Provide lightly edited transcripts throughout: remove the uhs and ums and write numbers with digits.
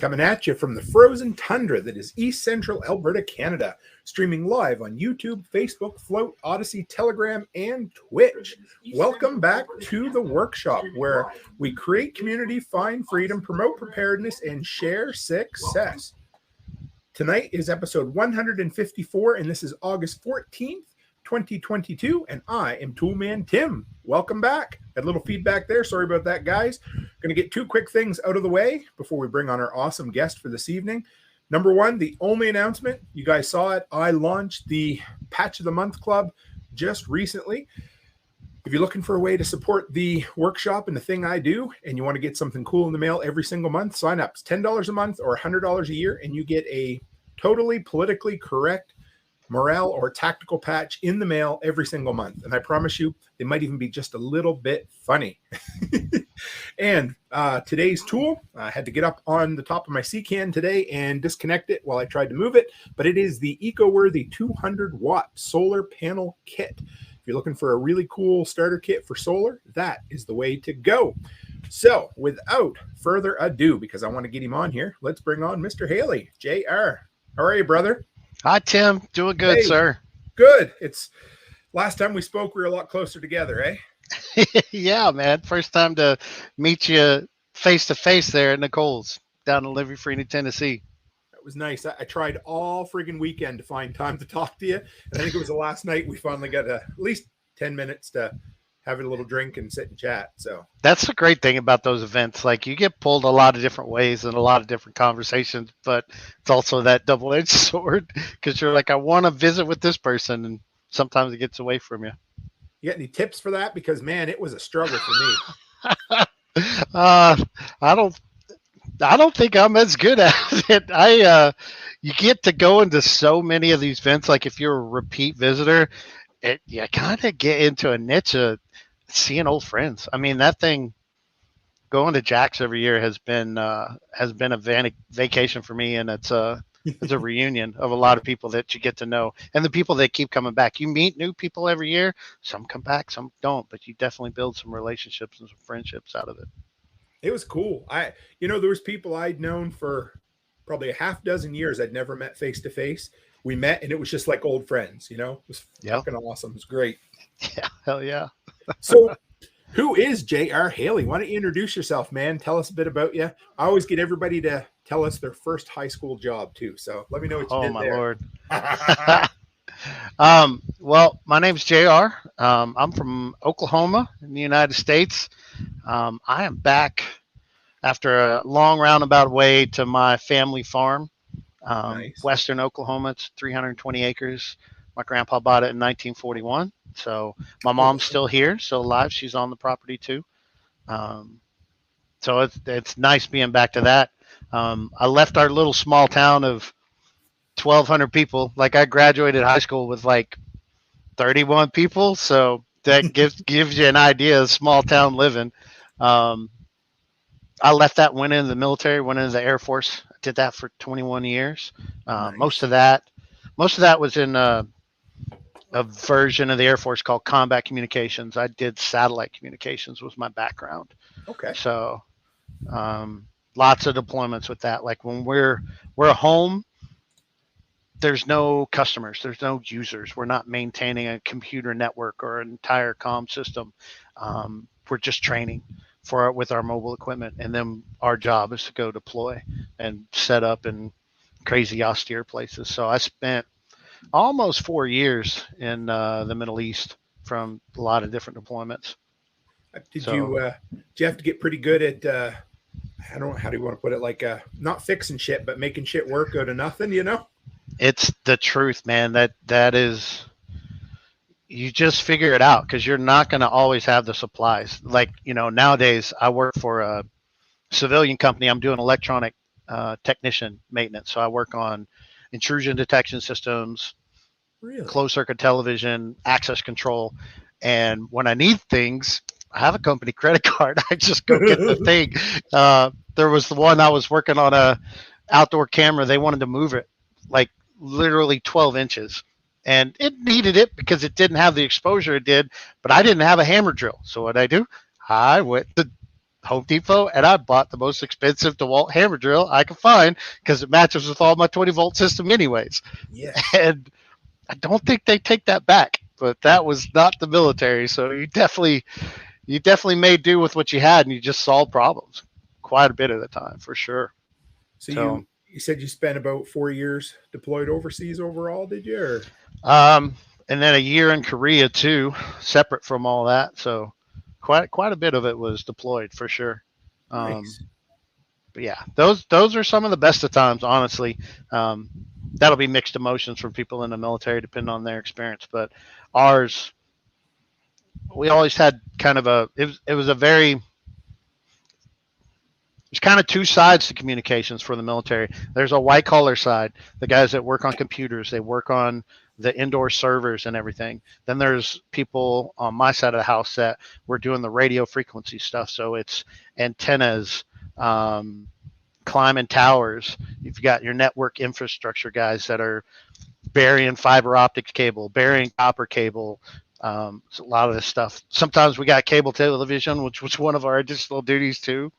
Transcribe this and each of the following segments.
Coming at you from the frozen tundra that is East Central Alberta, Canada. Streaming live on YouTube, Facebook, Float, Odyssey, Telegram, and Twitch. Welcome back to the workshop where we create community, find freedom, promote preparedness, and share success. Tonight is episode 154, and this is August 14th, 2022, and I am Toolman Tim. Welcome back. Had a little feedback there. Sorry about that, guys. Going to get two quick things out of the way before we bring on our awesome guest for this evening. Number one, the only announcement, you guys saw it. I launched the Patch of the Month Club just recently. If you're looking for a way to support the workshop and the thing I do, and you want to get something cool in the mail every single month, sign up. It's $10 a month or $100 a year, and you get a totally politically correct morale or tactical patch in the mail every single month. And I promise you, they might even be just a little bit funny. And today's tool, I had to get up on the top of my C-can today and disconnect it while I tried to move it, but it is the eco-worthy 200-watt solar panel kit. If you're looking for a really cool starter kit for solar, that is the way to go. So without further ado, because I want to get him on here, let's bring on Mr. Haley. JR, how are you, brother? Hi, Tim. Doing good, hey, sir. Good. It's last time we spoke, we were a lot closer together, eh? Yeah, man. First time to meet you face to face there at Nicole's down in Livy Freeney, Tennessee. That was nice. I tried all friggin' weekend to find time to talk to you. And I think it was the last night we finally got at least 10 minutes to have a little drink and sit and chat. So that's the great thing about those events. Like, you get pulled a lot of different ways and a lot of different conversations, but it's also that double-edged sword because you're like, I want to visit with this person, and sometimes it gets away from you. You got any tips for that? Because man, it was a struggle for me. I don't think I'm as good at it. You get to go into so many of these events. Like, if you're a repeat visitor, you kind of get into a niche of seeing old friends. I mean, that thing, going to Jack's every year has been a vacation for me, and it's a reunion of a lot of people that you get to know, and the people that keep coming back. You meet new people every year. Some come back, some don't, but you definitely build some relationships and some friendships out of it. It was cool. There was people I'd known for probably a half dozen years. I'd never met face to face. We met, and it was just like old friends. It was fucking awesome. It was great. Yeah, hell yeah. So, who is J.R. Haley? Why don't you introduce yourself, man? Tell us a bit about you. I always get everybody to tell us their first high school job too. So let me know what you did there. Oh my Lord. Well, my name's JR. I'm from Oklahoma in the United States. I am back after a long roundabout way to my family farm. Nice. Western Oklahoma. It's 320 acres. My grandpa bought it in 1941. So my mom's still here, still alive. She's on the property too. So it's nice being back to that. I left our little small town of 1,200 people. Like, I graduated high school with like 31 people. So that gives you an idea of small town living. I left that, went into the military, went into the Air Force. I did that for 21 years. Nice. Most of that was in a version of the Air Force called combat communications. I did satellite communications was my background. Okay. So lots of deployments with that. Like, when we're home, there's no customers, there's no users. We're not maintaining a computer network or an entire comm system. We're just training with our mobile equipment, and then our job is to go deploy and set up in crazy austere places. So I spent almost 4 years in the Middle East from a lot of different deployments. Did you have to get pretty good at I don't know, how do you want to put it, like not fixing shit but making shit work out of nothing? It's the truth, man. That is, you just figure it out, because you're not going to always have the supplies. Like, nowadays I work for a civilian company. I'm doing electronic technician maintenance. So I work on intrusion detection systems, really? Closed circuit television, access control. And when I need things, I have a company credit card. I just go get the thing. There was the one I was working on, a outdoor camera. They wanted to move it like literally 12 inches. And it needed it because it didn't have the exposure it did, but I didn't have a hammer drill. So what I do? I went to Home Depot, and I bought the most expensive DeWalt hammer drill I could find because it matches with all my 20-volt system anyways. Yes. And I don't think they take that back, but that was not the military. So you definitely made do with what you had, and you just solved problems quite a bit of the time for sure. So you said you spent about 4 years deployed overseas overall, did you? Or? And then a year in Korea too, separate from all that. So quite a bit of it was deployed for sure. Nice. But yeah, those are some of the best of times, honestly. That'll be mixed emotions for people in the military, depending on their experience. But ours, we always had kind of there's kind of two sides to communications for the military. There's a white collar side, the guys that work on computers, they work on the indoor servers and everything. Then there's people on my side of the house that we're doing the radio frequency stuff. So it's antennas, climbing towers. You've got your network infrastructure guys that are burying fiber optic cable, burying copper cable. So a lot of this stuff. Sometimes we got cable television, which was one of our additional duties too.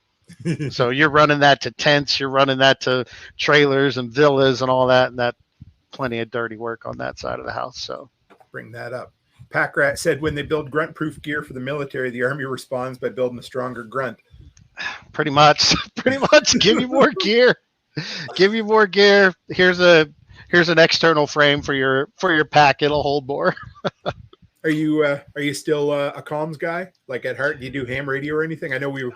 So you're running that to tents, you're running that to trailers and villas and all that, and that plenty of dirty work on that side of the house. So bring that up. Packrat said when they build grunt-proof gear for the military, the Army responds by building a stronger grunt. Pretty much. Give you more gear. Give you more gear. Here's an external frame for your pack. It'll hold more. Are you still a comms guy? Like at heart, do you do ham radio or anything? I know we were.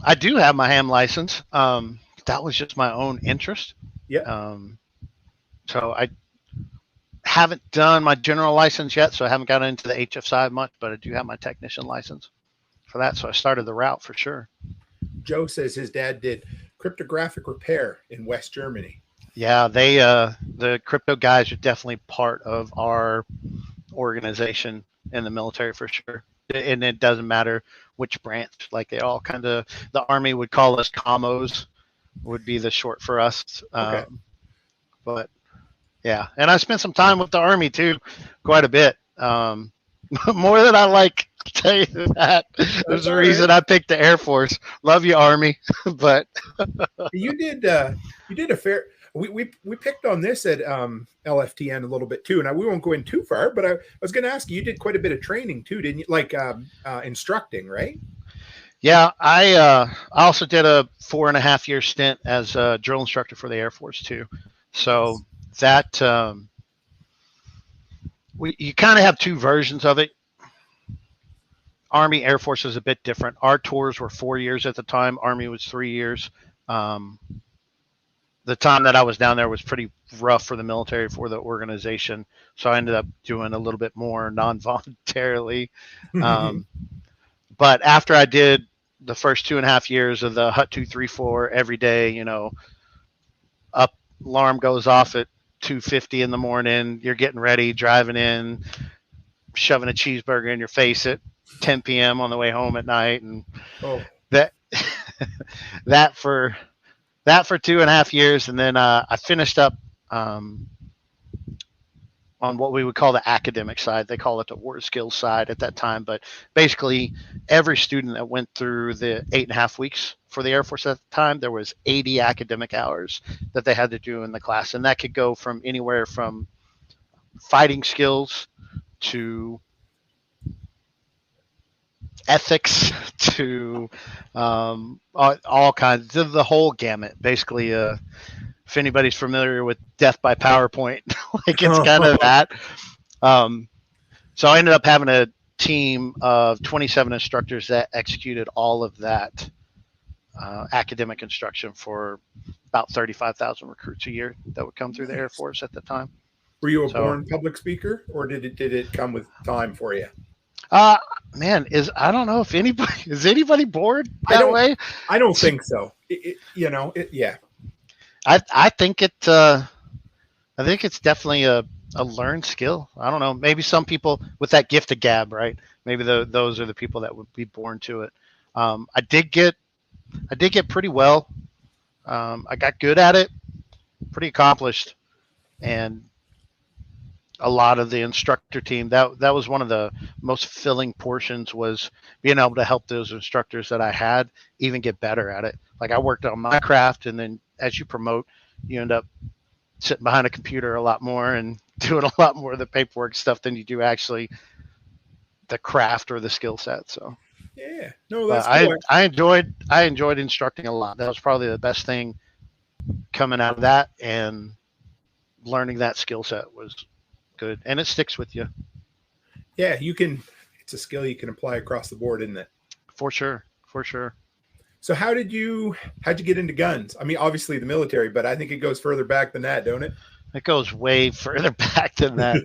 I do have my ham license. That was just my own interest. Yeah. So I haven't done my general license yet, so I haven't gotten into the HF side much, but I do have my technician license for that. So I started the route for sure. Joe says his dad did cryptographic repair in West Germany. Yeah, they the crypto guys are definitely part of our organization in the military for sure. And it doesn't matter which branch, like they all kind of, the Army would call us commos, would be the short for us. Okay. But yeah, and I spent some time with the Army too, quite a bit. More than I like to tell you that. There's a reason I picked the Air Force. Love you, Army. But you did a fair. We picked on this at LFTN a little bit too, and we won't go in too far. But I was going to ask you did quite a bit of training too, didn't you? Like instructing, right? Yeah, I also did a 4.5-year stint as a drill instructor for the Air Force too. So that you kind of have two versions of it. Army, Air Force is a bit different. Our tours were 4 years at the time. Army was 3 years. The time that I was down there was pretty rough for the military, for the organization. So I ended up doing a little bit more non-voluntarily. But after I did the first 2.5 years of the Hut 234 every day, up, alarm goes off at 2:50 in the morning. You're getting ready, driving in, shoving a cheeseburger in your face at 10 p.m. on the way home at night. And that for 2.5 years. And then I finished up on what we would call the academic side. They call it the war skills side at that time. But basically, every student that went through the 8.5 weeks for the Air Force at the time, there was 80 academic hours that they had to do in the class. And that could go from anywhere from fighting skills to ethics to all kinds of the whole gamut. Basically, if anybody's familiar with Death by PowerPoint, like it's kind of that. So I ended up having a team of 27 instructors that executed all of that academic instruction for about 35,000 recruits a year that would come through the Air Force at the time. Were you a born public speaker, or did it come with time for you? Man, I don't know if anybody bored that way. I don't think so. Yeah. I think it's definitely a learned skill. I don't know. Maybe some people with that gift of gab, right? Maybe those are the people that would be born to it. I did get pretty well. I got good at it, pretty accomplished, and a lot of the instructor team. That was one of the most filling portions, was being able to help those instructors that I had even get better at it. Like, I worked on my craft, and then as you promote, you end up sitting behind a computer a lot more and doing a lot more of the paperwork stuff than you do actually the craft or the skill set. So Yeah, no, but that's cool. I enjoyed instructing a lot. That was probably the best thing coming out of that, and learning that skill set was good, and it sticks with you. Yeah, you can. It's a skill you can apply across the board, isn't it? For sure, for sure. So how'd you get into guns? I mean, obviously the military, but I think it goes further back than that, don't it? It goes way further back than that.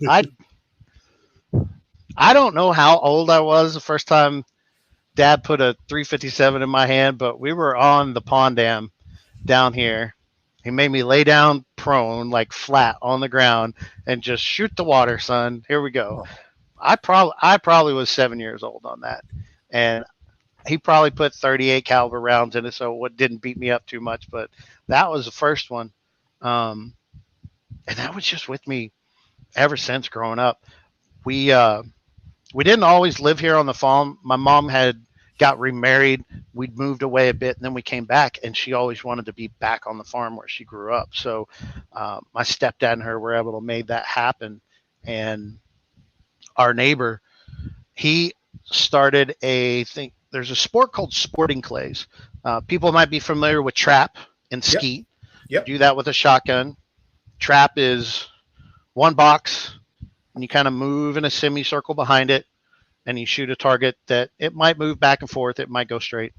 I don't know how old I was the first time Dad put a 357 in my hand, but we were on the pond dam down here. He made me lay down prone, like flat on the ground, and just shoot the water, son. Here we go. I probably was 7 years old on that, and he probably put 38 caliber rounds in it, so it didn't beat me up too much. But that was the first one, and that was just with me ever since growing up. We didn't always live here on the farm. My mom had got remarried. We'd moved away a bit, and then we came back, and she always wanted to be back on the farm where she grew up. So my stepdad and her were able to make that happen. And our neighbor, he started a thing. There's a sport called sporting clays. People might be familiar with trap and skeet. Yep. You do that with a shotgun. Trap is one box, and you kind of move in a semicircle behind it, and you shoot a target that it might move back and forth. It might go straight.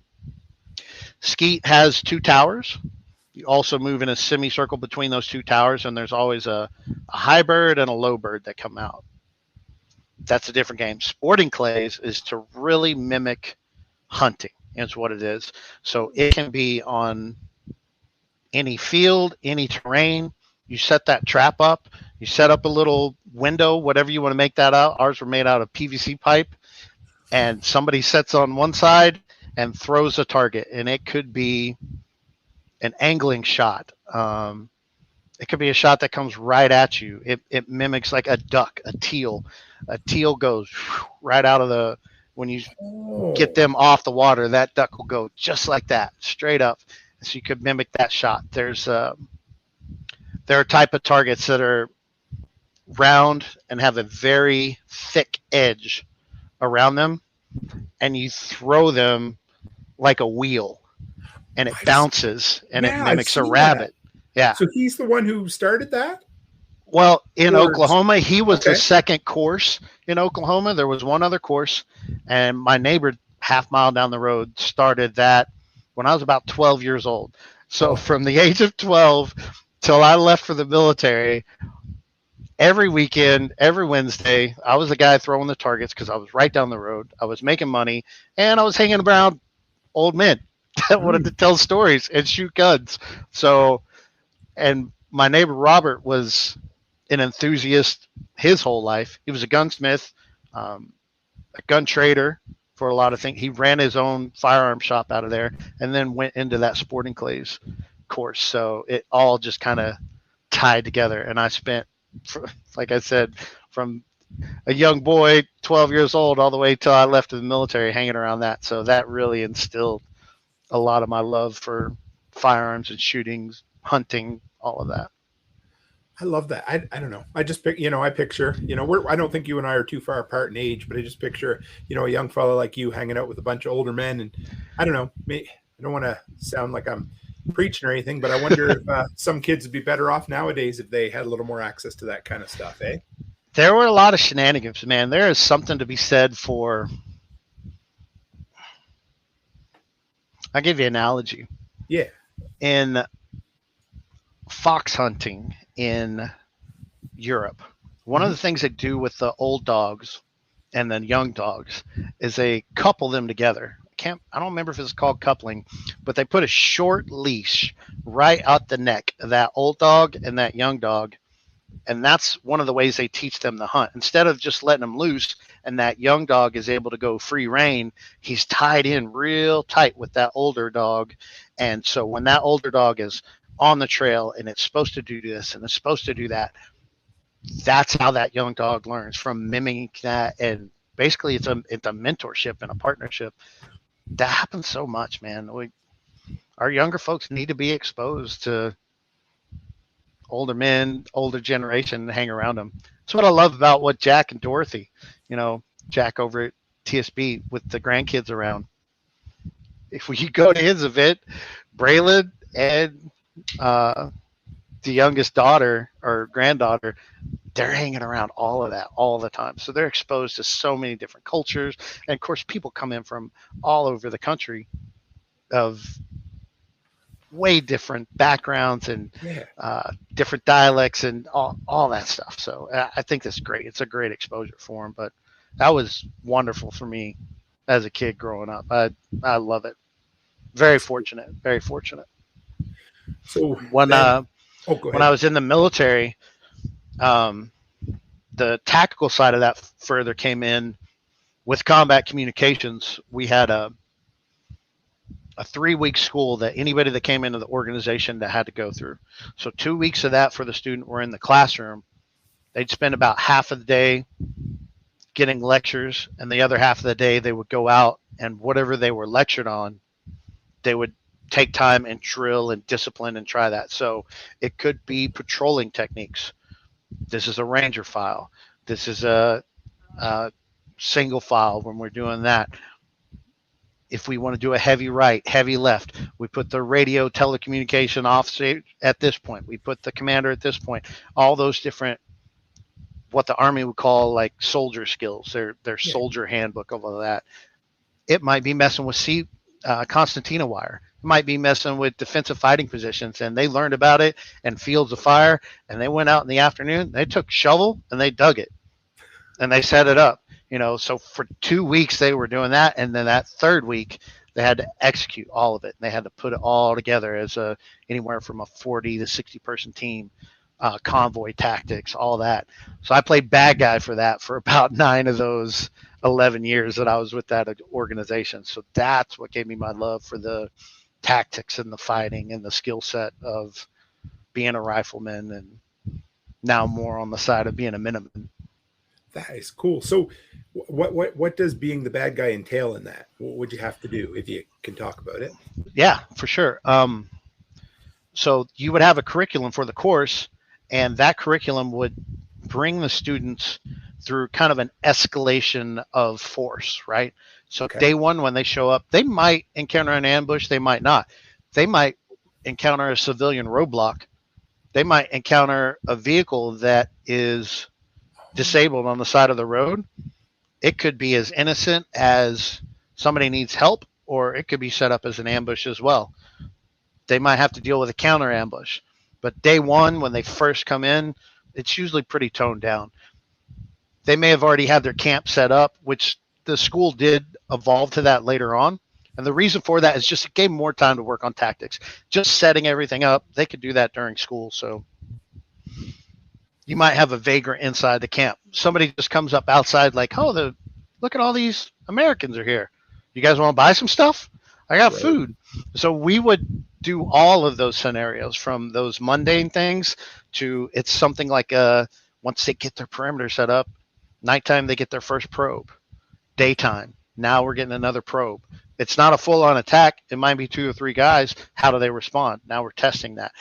Skeet has two towers. You also move in a semicircle between those two towers, and there's always a high bird and a low bird that come out. That's a different game. Sporting clays is to really mimic hunting, is what it is. So it can be on any field, any terrain. You set that trap up. You set up a little window, whatever you want to make that out. Ours were made out of PVC pipe, and somebody sets on one side and throws a target, and it could be an angling shot. It could be a shot that comes right at you. It mimics like a duck, a teal. A teal goes right out of the, when you get them off the water, that duck will go just like that, straight up. So you could mimic that shot. There are type of targets that are round and have a very thick edge around them, and you throw them like a wheel, and it bounces, and it mimics a rabbit. Yeah. So he's the one who started that? Well, in Oklahoma, he was the second course in Oklahoma. There was one other course, and my neighbor half-mile down the road started that when I was about 12 years old. So from the age of 12 till I left for the military, every weekend, every Wednesday, I was the guy throwing the targets because I was right down the road. I was making money, and I was hanging around old men that wanted to tell stories and shoot guns. So, and my neighbor Robert was an enthusiast his whole life. He was a gunsmith, a gun trader for a lot of things. He ran his own firearm shop out of there, and then went into that sporting clays course. So it all just kind of tied together. And I spent, like I said, from a young boy, 12 years old, all the way till I left the military, hanging around that. So that really instilled a lot of my love for firearms and shootings, hunting, all of that. I love that. I don't know. I just pick, I picture, I don't think you and I are too far apart in age, but I just picture, a young fellow like you hanging out with a bunch of older men. And I don't know, I don't want to sound like I'm preaching or anything, but I wonder if some kids would be better off nowadays if they had a little more access to that kind of stuff, eh? There were a lot of shenanigans, man. There is something to be said for, I'll give you an analogy. Yeah. In fox hunting in Europe, one of the things they do with the old dogs and the young dogs is they couple them together. I don't remember if it's called coupling, but they put a short leash right out the neck of that old dog and that young dog. And that's one of the ways they teach them to hunt. Instead of just letting them loose and that young dog is able to go free rein, he's tied in real tight with that older dog. And so when that older dog is on the trail and it's supposed to do this and it's supposed to do that, that's how that young dog learns, from mimicking that. And basically it's a mentorship and a partnership. That happens so much, man. Our younger folks need to be exposed to older men, older generation, and hang around them. That's what I love about what Jack and Dorothy, Jack over at TSB with the grandkids around. If you go to his event, Braylon and the youngest daughter or granddaughter, they're hanging around all of that all the time. So they're exposed to so many different cultures. And of course, people come in from all over the country of way different backgrounds and different dialects and all that stuff. So I think that's great. It's a great exposure for them. But that was wonderful for me as a kid growing up. I love it. Very fortunate. Very fortunate. So when I was in the military, the tactical side of that further came in with combat communications. We had a 3-week school that anybody that came into the organization that had to go through. So 2 weeks of that for the student were in the classroom. They'd spend about half of the day getting lectures, and the other half of the day they would go out, and whatever they were lectured on, they would take time and drill and discipline and try that. So it could be patrolling techniques. This is a ranger file. This is a single file when we're doing that. If we want to do a heavy right, heavy left, we put the radio telecommunication officer at this point. We put the commander at this point. All those different, what the Army would call like soldier skills, their soldier handbook of all that. It might be messing with concertina wire. It might be messing with defensive fighting positions, and they learned about it and fields of fire, and they went out in the afternoon. They took shovel and they dug it, and they set it up. So for 2 weeks they were doing that, and then that third week they had to execute all of it. And they had to put it all together as anywhere from a 40 to 60 person team, convoy tactics, all that. So I played bad guy for that for about 9 of those 11 years that I was with that organization. So that's what gave me my love for the tactics and the fighting and the skill set of being a rifleman, and now more on the side of being a Minuteman. That is cool. So what does being the bad guy entail in that? What would you have to do, if you can talk about it? Yeah, for sure. So you would have a curriculum for the course, and that curriculum would bring the students through kind of an escalation of force, right? So day one, when they show up, they might encounter an ambush. They might not. They might encounter a civilian roadblock. They might encounter a vehicle that is disabled on the side of the road. It could be as innocent as somebody needs help, or it could be set up as an ambush as well. They might have to deal with a counter ambush. But day one, when they first come in, it's usually pretty toned down. They may have already had their camp set up, which the school did evolve to that later on. And the reason for that is just it gave them more time to work on tactics. Just setting everything up, they could do that during school. So you might have a vagrant inside the camp. Somebody just comes up outside like, oh, look at all these Americans are here. You guys want to buy some stuff? I got food. So we would do all of those scenarios, from those mundane things to it's something like once they get their perimeter set up, nighttime they get their first probe. Daytime, now we're getting another probe. It's not a full-on attack. It might be 2 or 3 guys. How do they respond? Now we're testing that.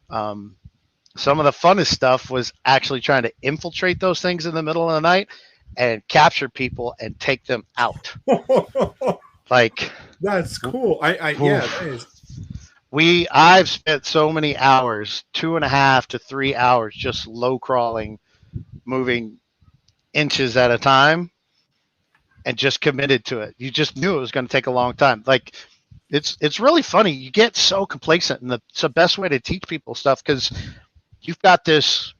Some of the funnest stuff was actually trying to infiltrate those things in the middle of the night and capture people and take them out. Like, that's cool. That is. I've spent so many hours, 2.5 to 3 hours, just low crawling, moving inches at a time, and just committed to it. You just knew it was going to take a long time. Like, it's really funny. You get so complacent, and it's the best way to teach people stuff, because you've got this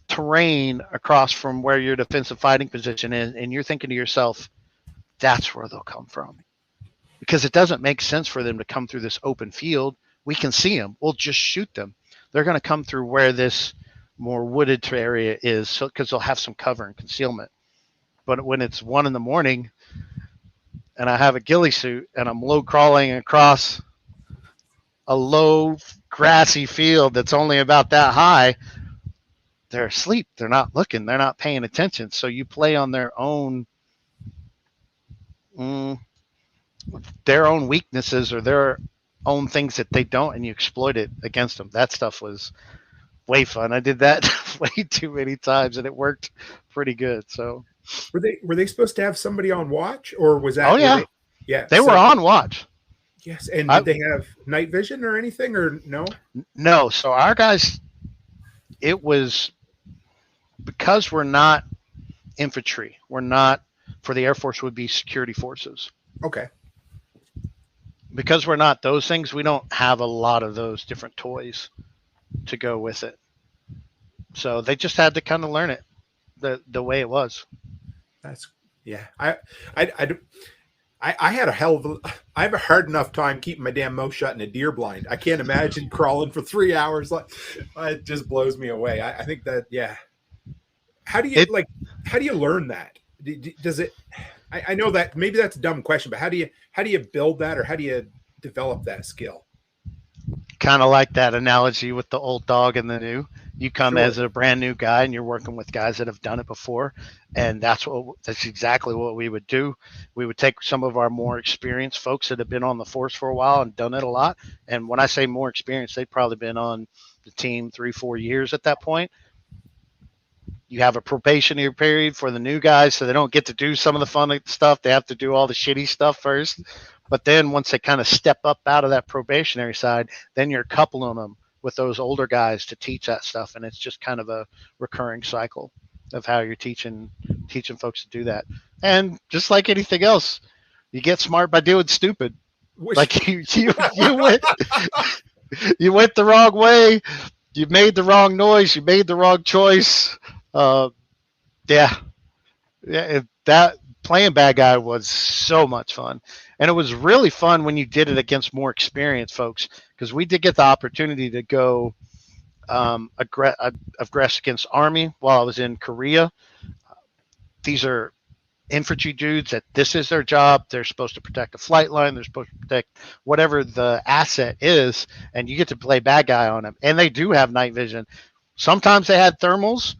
terrain across from where your defensive fighting position is, and you're thinking to yourself, that's where they'll come from. Because it doesn't make sense for them to come through this open field. We can see them. We'll just shoot them. They're going to come through where this more wooded area is, because they'll have some cover and concealment. But when it's 1 a.m. and I have a ghillie suit and I'm low crawling across a low grassy field that's only about that high, they're asleep. They're not looking. They're not paying attention. So you play on their own weaknesses or their own things that they don't, and you exploit it against them. That stuff was way fun. I did that way too many times, and it worked pretty good. So were they supposed to have somebody on watch, or was that? Oh yeah, they so, were on watch. Yes, and did they have night vision or anything, or no? No. So our guys, it was because we're not infantry. We're not, for the Air Force would be security forces. Okay. Because we're not those things, we don't have a lot of those different toys to go with it. So they just had to kind of learn it the way it was. That's yeah. I had I have a hard enough time keeping my damn mouth shut in a deer blind. I can't imagine crawling for 3 hours. Like, it just blows me away. I think that, yeah. How do you learn that? Does it? I know that maybe that's a dumb question, but how do you build that, or how do you develop that skill? Kind of like that analogy with the old dog and the new. You come Sure. as a brand new guy and you're working with guys that have done it before. And that's exactly what we would do. We would take some of our more experienced folks that have been on the force for a while and done it a lot. And when I say more experienced, they've probably been on the team 3-4 years at that point. You have a probationary period for the new guys, so they don't get to do some of the fun stuff. They have to do all the shitty stuff first. But then once they kind of step up out of that probationary side, then you're coupling them with those older guys to teach that stuff. And it's just kind of a recurring cycle of how you're teaching folks to do that. And just like anything else, you get smart by doing stupid. Like you went you went the wrong way. You made the wrong noise. You made the wrong choice. That playing bad guy was so much fun. And it was really fun when you did it against more experienced folks, because we did get the opportunity to go aggress against Army while I was in Korea. These are infantry dudes that this is their job. They're supposed to protect a flight line. They're supposed to protect whatever the asset is, and you get to play bad guy on them. And they do have night vision. Sometimes they had thermals,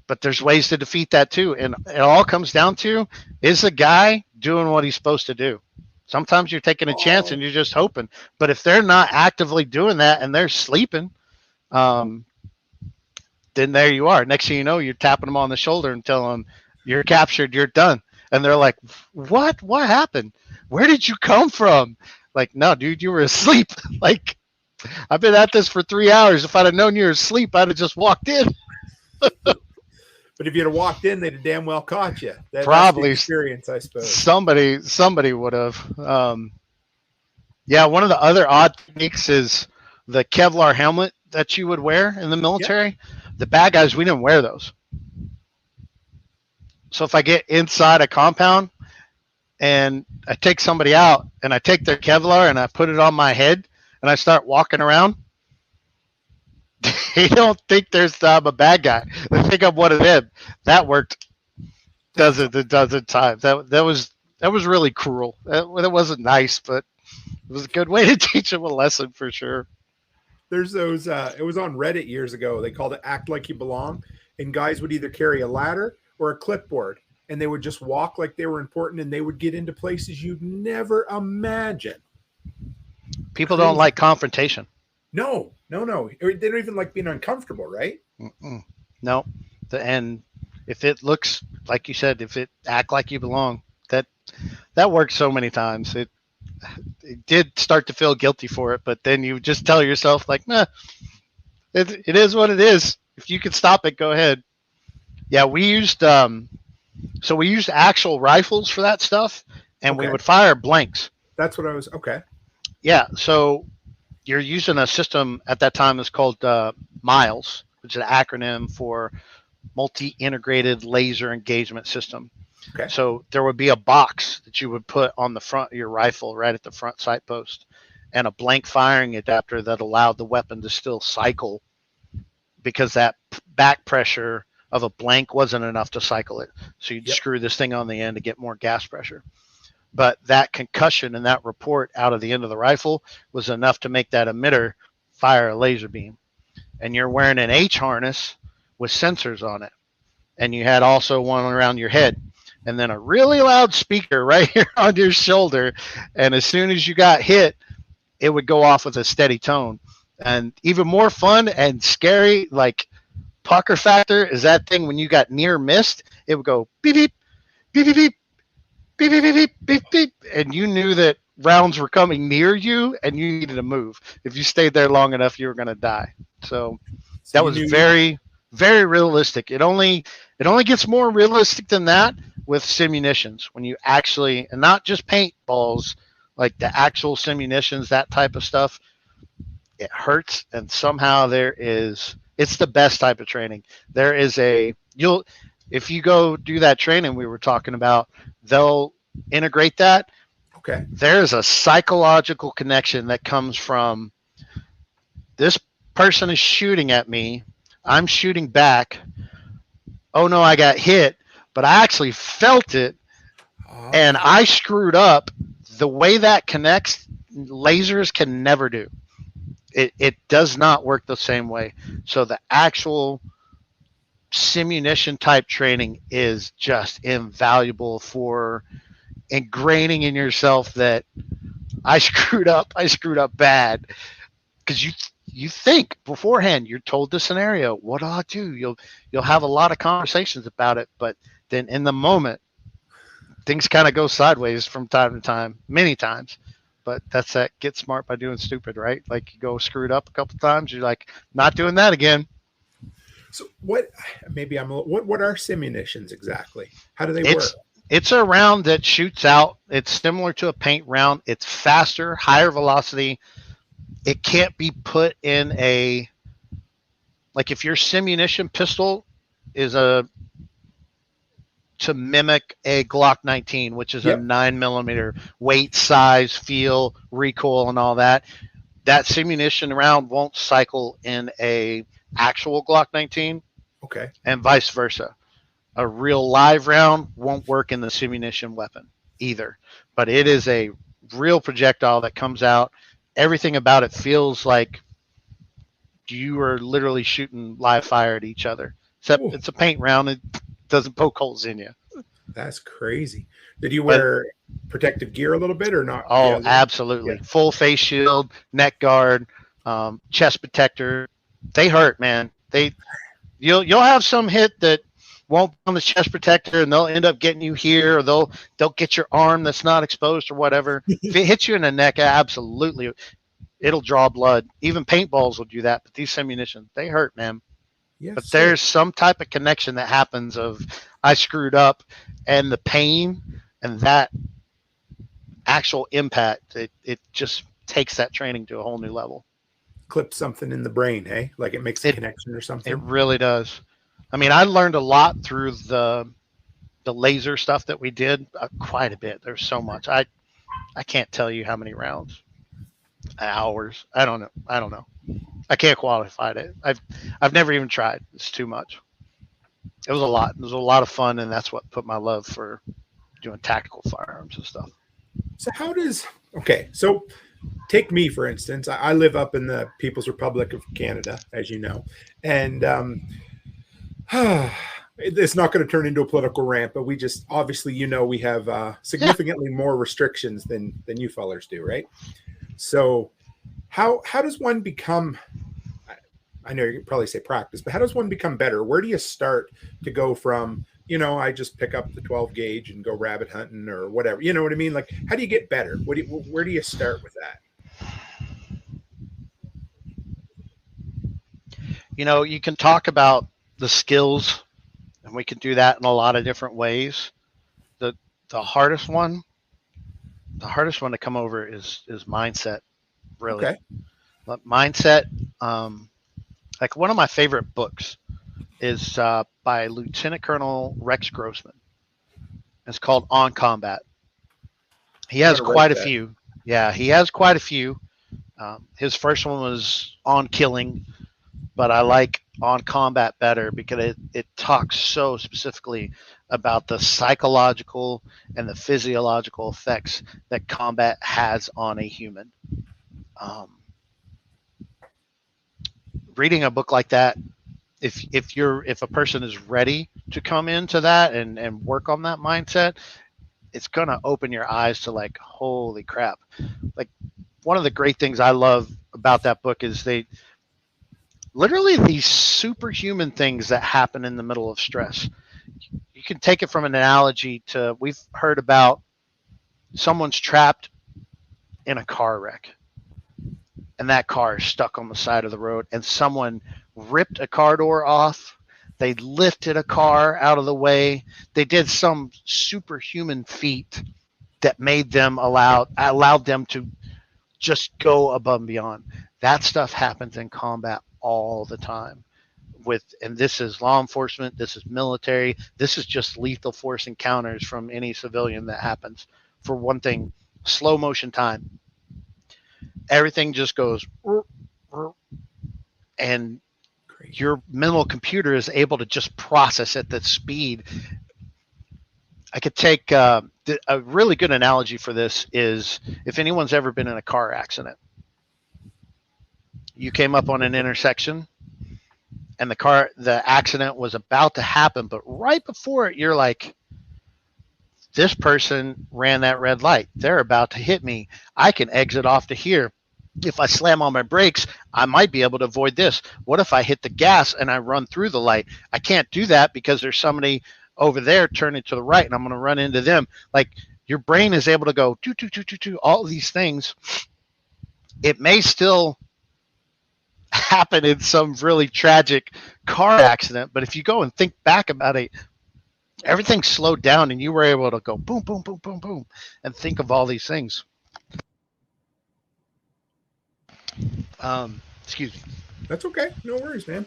but there's ways to defeat that too. And it all comes down to, is the guy doing what he's supposed to do? Sometimes you're taking a chance and you're just hoping. But if they're not actively doing that and they're sleeping, then there you are. Next thing you know, you're tapping them on the shoulder and telling them, you're captured, you're done. And they're like, what? What happened? Where did you come from? Like, no, dude, you were asleep. Like, I've been at this for 3 hours. If I'd have known you were asleep, I'd have just walked in. But if you'd have walked in, they'd have damn well caught you. Probably that's the experience, I suppose. Somebody would have. One of the other odd techniques is the Kevlar helmet that you would wear in the military. Yep. The bad guys, we didn't wear those. So if I get inside a compound and I take somebody out and I take their Kevlar and I put it on my head and I start walking around, they don't think I'm a bad guy. They think I'm one of them. That worked a dozen times. That was really cruel. It wasn't nice, but it was a good way to teach them a lesson for sure. There's those, it was on Reddit years ago. They called it Act Like You Belong. And guys would either carry a ladder or a clipboard. And they would just walk like they were important, and they would get into places you'd never imagine. People don't like confrontation. No. They don't even like being uncomfortable, right? No. And if it looks, like you said, if it act like you belong, that worked so many times. It did start to feel guilty for it, but then you just tell yourself, like, nah, it is what it is. If you can stop it, go ahead. Yeah, we used actual rifles for that stuff, and we would fire blanks. That's what I was, okay. Yeah, so you're using a system at that time that's called MILES, which is an acronym for Multi-Integrated Laser Engagement System. Okay. So there would be a box that you would put on the front of your rifle, right at the front sight post, and a blank firing adapter that allowed the weapon to still cycle, because that back pressure of a blank wasn't enough to cycle it. So you'd screw this thing on the end to get more gas pressure. But that concussion and that report out of the end of the rifle was enough to make that emitter fire a laser beam. And you're wearing an H harness with sensors on it. And you had also one around your head, and then a really loud speaker right here on your shoulder. And as soon as you got hit, it would go off with a steady tone. And even more fun and scary, like pucker factor, is that thing when you got near missed, it would go beep, beep, beep, beep, beep, beep, beep, beep, beep, beep, beep, and you knew that rounds were coming near you and you needed to move. If you stayed there long enough, you were going to die. So that was very, very realistic. It only gets more realistic than that with simunitions when you actually, and not just paintballs, like the actual simunitions, that type of stuff. It hurts, and somehow it's the best type of training. There is if you go do that training we were talking about, they'll integrate that. Okay. There's a psychological connection that comes from this person is shooting at me. I'm shooting back. Oh no, I got hit, but I actually felt it and I screwed up. The way that connects, lasers can never do. It does not work the same way. So the actual simunition type training is just invaluable for ingraining in yourself that I screwed up bad, because you think beforehand, you're told the scenario, what do I do? You'll have a lot of conversations about it, but then in the moment things kind of go sideways from time to time, many times. But that's that get smart by doing stupid, right? Like you go screwed up a couple times, you're like, not doing that again. So what are simunitions exactly? How do they work? It's a round that shoots out. It's similar to a paint round. It's faster, higher velocity. It can't be put in like if your simunition pistol is to mimic a Glock 19, which is a 9mm weight, size, feel, recoil, and all that. That simunition round won't cycle in a actual Glock 19. Okay. And vice versa. A real live round won't work in the simunition weapon either. But it is a real projectile that comes out. Everything about it feels like you are literally shooting live fire at each other. Except it's a paint round. It doesn't poke holes in you. That's crazy. Did you wear protective gear a little bit or not? Oh, absolutely. Yeah. Full face shield, neck guard, chest protector. They hurt, man. You'll have some hit that won't be on the chest protector, and they'll end up getting you here, or they'll get your arm that's not exposed or whatever. If it hits you in the neck, absolutely, it'll draw blood. Even paintballs will do that, but these simunitions, they hurt, man. Yes, but there's some type of connection that happens of I screwed up, and the pain and that actual impact, it just takes that training to a whole new level. Clip something in the brain, hey? Like it makes a connection or something? It really does. I mean, I learned a lot through the laser stuff that we did, quite a bit. There's so much. I can't tell you how many rounds, hours. I don't know. I can't qualify it. I've never even tried. It's too much. It was a lot. It was a lot of fun, and that's what put my love for doing tactical firearms and stuff. So take me, for instance. I live up in the People's Republic of Canada, as you know, and it's not going to turn into a political rant, but we just, obviously, we have significantly more restrictions than you fellers do, right? So how does one become, I know you probably say practice, but how does one become better? Where do you start to go from, I just pick up the 12 gauge and go rabbit hunting or whatever, you know what I mean? Like, how do you get better? Where do you start with that? You can talk about the skills, and we can do that in a lot of different ways. The hardest one to come over is mindset, really. Okay. But mindset, like one of my favorite books is by Lieutenant Colonel Rex Grossman. It's called On Combat. He has quite a few. Yeah, he has quite a few. His first one was On Killing, but I like On Combat better because it talks so specifically about the psychological and the physiological effects that combat has on a human. Reading a book like that if a person is ready to come into that and work on that mindset, it's going to open your eyes to like, holy crap. Like, one of the great things I love about that book is they literally these superhuman things that happen in the middle of stress. You can take it from an analogy to, we've heard about someone's trapped in a car wreck and that car is stuck on the side of the road and someone ripped a car door off. They lifted a car out of the way. They did some superhuman feat that made them allowed them to just go above and beyond. That stuff happens in combat all the time. And this is law enforcement, this is military, this is just lethal force encounters from any civilian that happens. For one thing, slow motion time. Everything just goes, and your mental computer is able to just process at that speed. I could take a really good analogy for this is if anyone's ever been in a car accident. You came up on an intersection and the accident was about to happen, but right before it, you're like, this person ran that red light. They're about to hit me. I can exit off to here. If I slam on my brakes, I might be able to avoid this. What if I hit the gas and I run through the light? I can't do that because there's somebody over there turning to the right and I'm going to run into them. Like, your brain is able to go all of these things. It may still happen in some really tragic car accident, but if you go and think back about it, everything slowed down and you were able to go boom, boom, boom, boom, boom, and think of all these things. Excuse me. That's okay. No worries, man.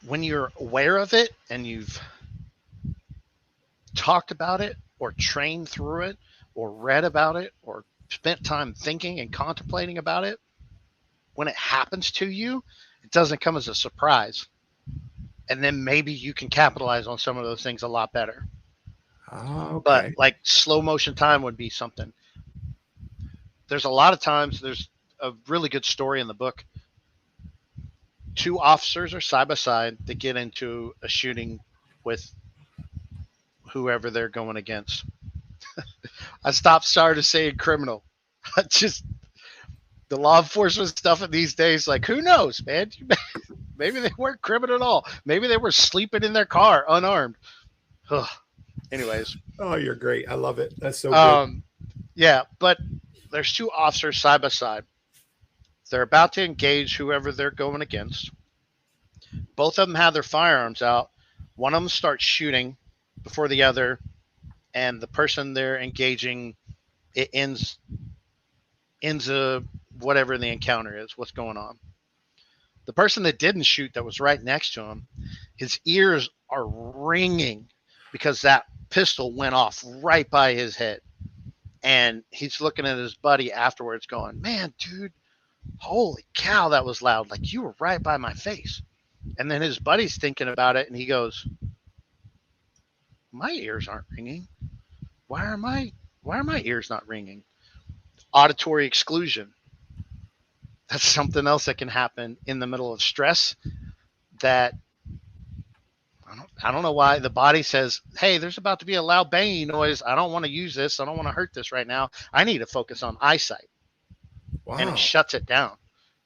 When you're aware of it and you've talked about it or trained through it or read about it or spent time thinking and contemplating about it, when it happens to you, it doesn't come as a surprise. And then maybe you can capitalize on some of those things a lot better. Okay. But like slow motion time would be something. There's a lot of times, there's a really good story in the book. Two officers are side by side that get into a shooting with whoever they're going against. I started saying criminal. Just the law enforcement stuff in these days, like, who knows, man? Maybe they weren't criminal at all. Maybe they were sleeping in their car unarmed. Ugh. Anyways. Oh, you're great. I love it. That's so good. Yeah, but there's two officers side by side. They're about to engage whoever they're going against. Both of them have their firearms out. One of them starts shooting before the other, and the person they're engaging, it ends whatever the encounter is, what's going on. The person that didn't shoot, that was right next to him, his ears are ringing because that pistol went off right by his head. And he's looking at his buddy afterwards going, man, dude, holy cow, that was loud. Like, you were right by my face. And then his buddy's thinking about it, and he goes, my ears aren't ringing. Why are my ears not ringing? Auditory exclusion. That's something else that can happen in the middle of stress that I don't know why the body says, hey, there's about to be a loud banging noise. I don't want to use this. I don't want to hurt this right now. I need to focus on eyesight. Wow. And it shuts it down.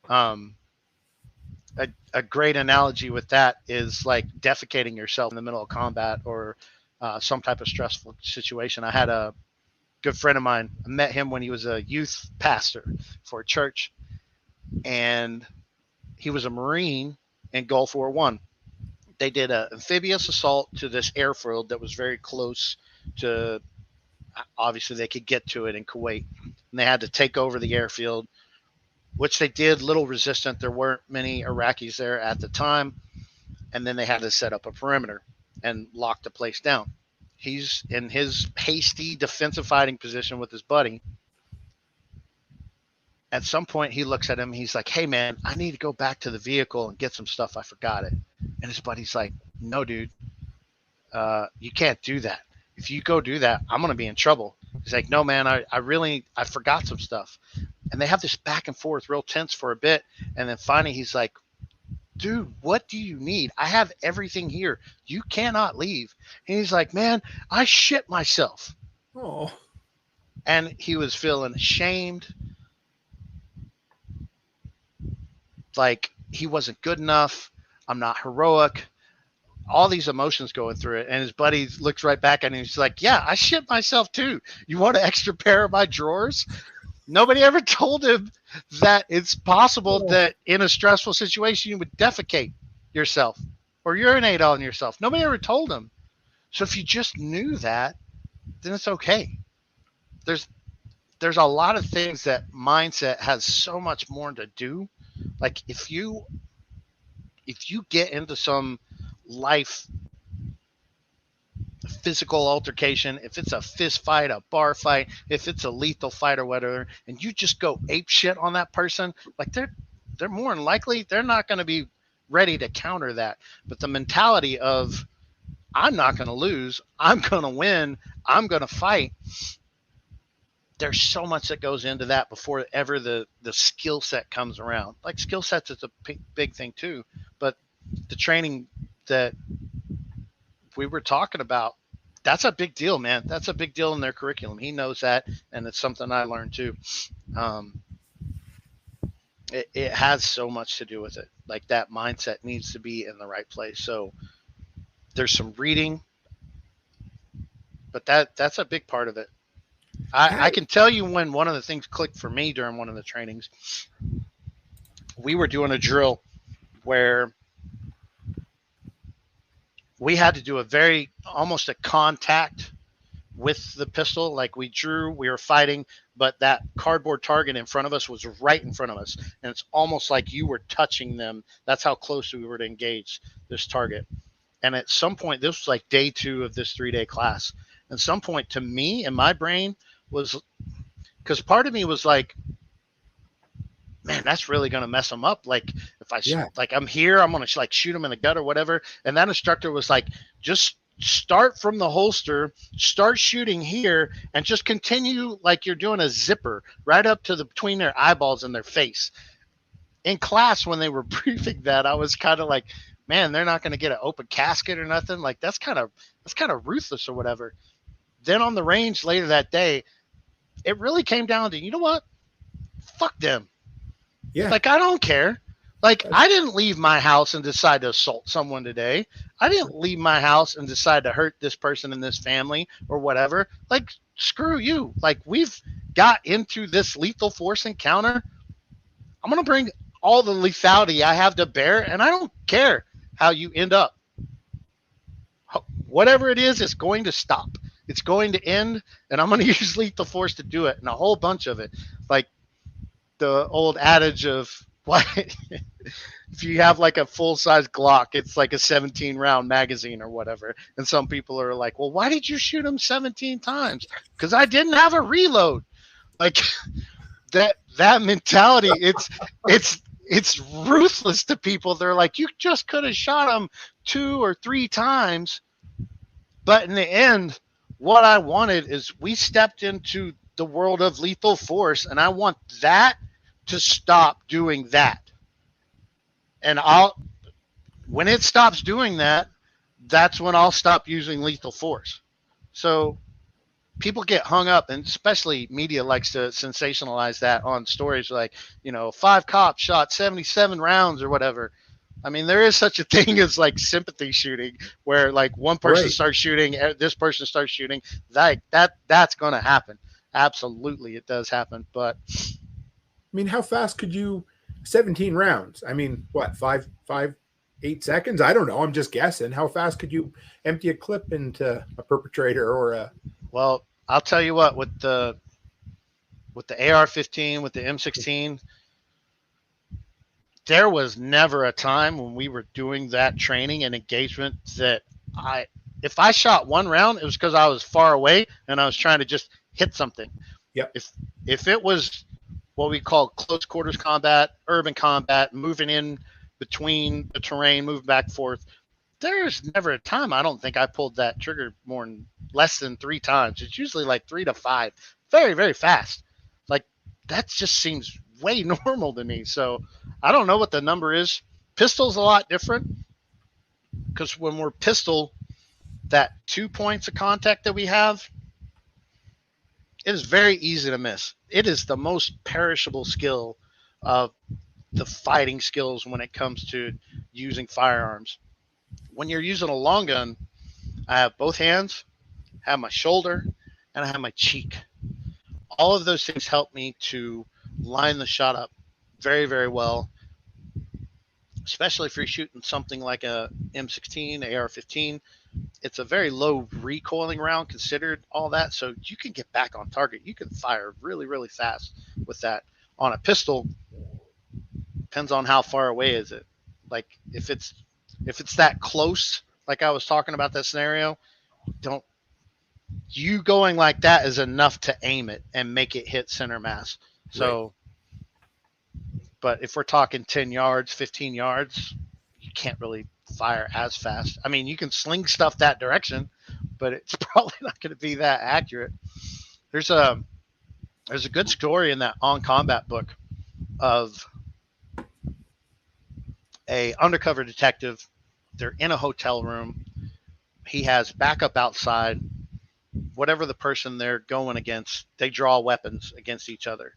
A great analogy with that is like defecating yourself in the middle of combat or some type of stressful situation. I had a good friend of mine. I met him when he was a youth pastor for a church, and he was a Marine in Gulf War I. They did an amphibious assault to this airfield that was very close to, obviously they could get to it in Kuwait, and they had to take over the airfield, which they did, little resistant. There weren't many Iraqis there at the time, and then they had to set up a perimeter and lock the place down. He's in his hasty defensive fighting position with his buddy. At some point, he looks at him. He's like, hey, man, I need to go back to the vehicle and get some stuff. I forgot it. And his buddy's like, no, dude, you can't do that. If you go do that, I'm going to be in trouble. He's like, no, man, I forgot some stuff. And they have this back and forth, real tense for a bit. And then finally he's like, dude, what do you need? I have everything here. You cannot leave. And he's like, man, I shit myself. Oh. And he was feeling ashamed, like he wasn't good enough. I'm not heroic. All these emotions going through it. And his buddy looks right back at him. He's like, yeah, I shit myself too. You want an extra pair of my drawers? Nobody ever told him that it's possible that in a stressful situation you would defecate yourself or urinate on yourself. Nobody ever told him. So if you just knew that, then it's okay. There's a lot of things that mindset has so much more to do. Like if you get into some life physical altercation, if it's a fist fight, a bar fight, if it's a lethal fight or whatever, and you just go ape shit on that person, like they're more than likely they're not going to be ready to counter that. But the mentality of I'm not going to lose, I'm going to win, I'm going to fight. There's so much that goes into that before ever the skill set comes around. Like skill sets is a big thing too, but the training that we were talking about, that's a big deal, man. That's a big deal in their curriculum. He knows that, and it's something I learned too. It has so much to do with it. Like that mindset needs to be in the right place. So there's some reading, but that's a big part of it. I can tell you when one of the things clicked for me during one of the trainings. We were doing a drill where we had to do almost a contact with the pistol. Like we were fighting, but that cardboard target in front of us was right in front of us. And it's almost like you were touching them. That's how close we were to engage this target. And at some point, this was like day 2 of this 3-day class. At some point to me in my brain was, because part of me was like, man, that's really going to mess them up. Like if like I'm here, I'm going to like shoot them in the gut or whatever. And that instructor was like, just start from the holster, start shooting here, and just continue like you're doing a zipper right up to between their eyeballs and their face. In class, when they were briefing that, I was kind of like, man, they're not going to get an open casket or nothing. Like that's kind of ruthless or whatever. Then on the range later that day, it really came down to, you know what? Fuck them. Yeah. Like, I don't care. Like, I didn't leave my house and decide to assault someone today. I didn't leave my house and decide to hurt this person in this family or whatever. Like, screw you. Like, we've got into this lethal force encounter. I'm going to bring all the lethality I have to bear, and I don't care how you end up. Whatever it is, it's going to stop. It's going to end, and I'm going to use lethal force to do it, and a whole bunch of it. Like the old adage of, why, if you have like a full-size Glock, it's like a 17-round magazine or whatever. And some people are like, well, why did you shoot him 17 times? Because I didn't have a reload. Like that mentality, it's ruthless to people. They're like, you just could have shot him 2 or 3 times. But in the end, what I wanted is we stepped into the world of lethal force, and I want that to stop doing that. And when it stops doing that, that's when I'll stop using lethal force. So people get hung up, and especially media likes to sensationalize that on stories like, 5 cops shot 77 rounds or whatever. I mean, there is such a thing as like sympathy shooting, where like one person starts shooting, this person starts shooting. That's going to happen. Absolutely, it does happen. But I mean, how fast could you? 17 rounds. I mean, what, 8 seconds? I don't know. I'm just guessing. How fast could you empty a clip into a perpetrator or a? Well, I'll tell you what. With the AR-15, with the M16. There was never a time when we were doing that training and engagement that if I shot 1 round, it was because I was far away and I was trying to just hit something. Yep. If it was what we call close quarters combat, urban combat, moving in between the terrain, moving back and forth, there's never a time I don't think I pulled that trigger less than 3 times. It's usually like 3 to 5, very, very fast. Like that just seems way normal to me. So I don't know what the number is. Pistol's a lot different because when we're pistol, that 2 points of contact that we have, it is very easy to miss. It is the most perishable skill of the fighting skills when it comes to using firearms. When you're using a long gun, I have both hands, I have my shoulder, and I have my cheek. All of those things help me to line the shot up very, very well, especially if you're shooting something like a M16, AR-15. It's a very low recoiling round considered all that, so you can get back on target. You can fire really, really fast with that. On a pistol, depends on how far away is it. Like if it's that close, like I was talking about that scenario, you going like that is enough to aim it and make it hit center mass. So, right. But if we're talking 10 yards, 15 yards, you can't really fire as fast. I mean, you can sling stuff that direction, but it's probably not going to be that accurate. There's a good story in that On Combat book of a undercover detective. They're in a hotel room. He has backup outside. Whatever the person they're going against, they draw weapons against each other.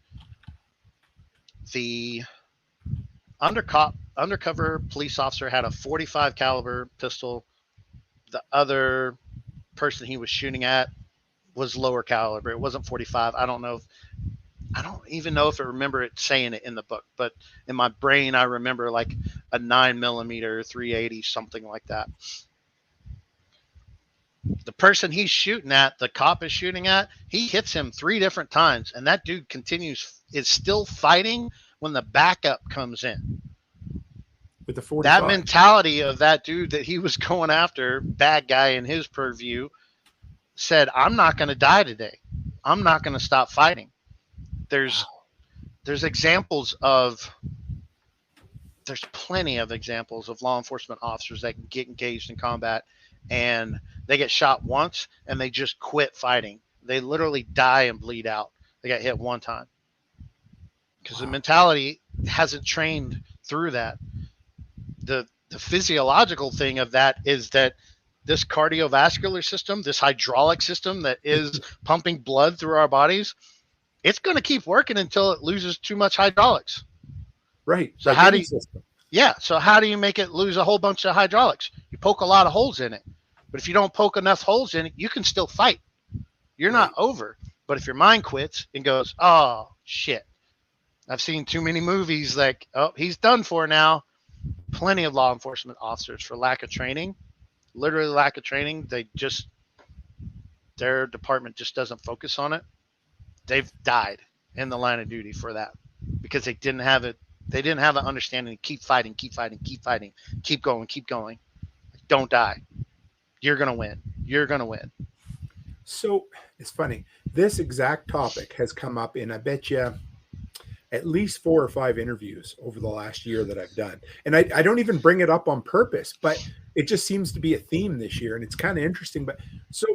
The undercover police officer had a .45 caliber pistol. The other person he was shooting at was lower caliber. It wasn't .45. I don't even know if I remember it saying it in the book, but in my brain I remember like a 9mm 380, something like that. The person he's shooting at, the cop is shooting at, he hits him 3 different times, and that dude is still fighting when the backup comes in. With the 45. That mentality of that dude that he was going after, bad guy in his purview, said, I'm not going to die today. I'm not going to stop fighting. There's examples of, there's plenty of examples of law enforcement officers that can get engaged in combat and they get shot once and they just quit fighting. They literally die and bleed out. They got hit one time because the mentality hasn't trained through that. The physiological thing of that is that this cardiovascular system, this hydraulic system that is pumping blood through our bodies, it's going to keep working until it loses too much hydraulics. Right. So like how do you, system. Yeah. So how do you make it lose a whole bunch of hydraulics? You poke a lot of holes in it. But if you don't poke enough holes in it, you can still fight. You're not over. But if your mind quits and goes, oh, shit. I've seen too many movies like, oh, he's done for now. Plenty of law enforcement officers, for lack of training, literally lack of training, their department just doesn't focus on it. They've died in the line of duty for that because they didn't have it. They didn't have an understanding to keep fighting, keep going. Don't die. You're going to win. You're going to win. So it's funny. This exact topic has come up in, I bet you, at least 4 or 5 interviews over the last year that I've done. And I don't even bring it up on purpose, but it just seems to be a theme this year. And it's kind of interesting. But so,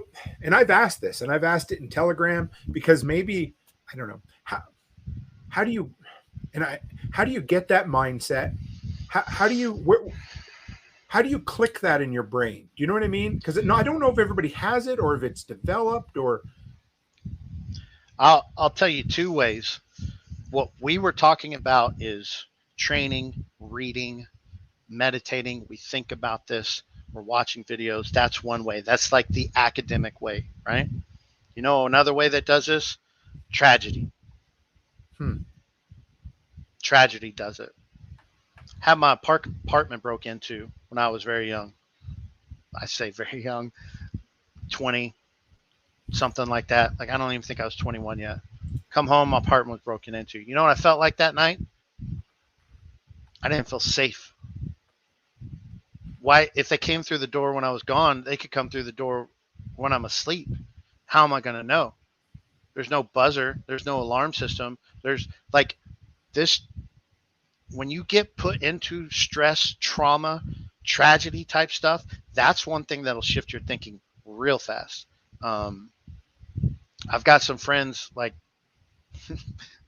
and I've asked this, and I've asked it in Telegram because maybe, I don't know, how do you get that mindset? How do you click that in your brain? Do you know what I mean? Because I don't know if everybody has it or if it's developed or. I'll tell you 2 ways. What we were talking about is training, reading, meditating. We think about this. We're watching videos. That's one way. That's like the academic way, right? You know, another way that does this, tragedy. Tragedy does it. Had my apartment broke into when I was very young. I say very young, 20, something like that. Like, I don't even think I was 21 yet. Come home, my apartment was broken into. You know what I felt like that night? I didn't feel safe. Why? If they came through the door when I was gone, they could come through the door when I'm asleep. How am I going to know? There's no buzzer. There's no alarm system. There's like this. When you get put into stress, trauma, tragedy type stuff, that's one thing that'll shift your thinking real fast. I've got some friends, like,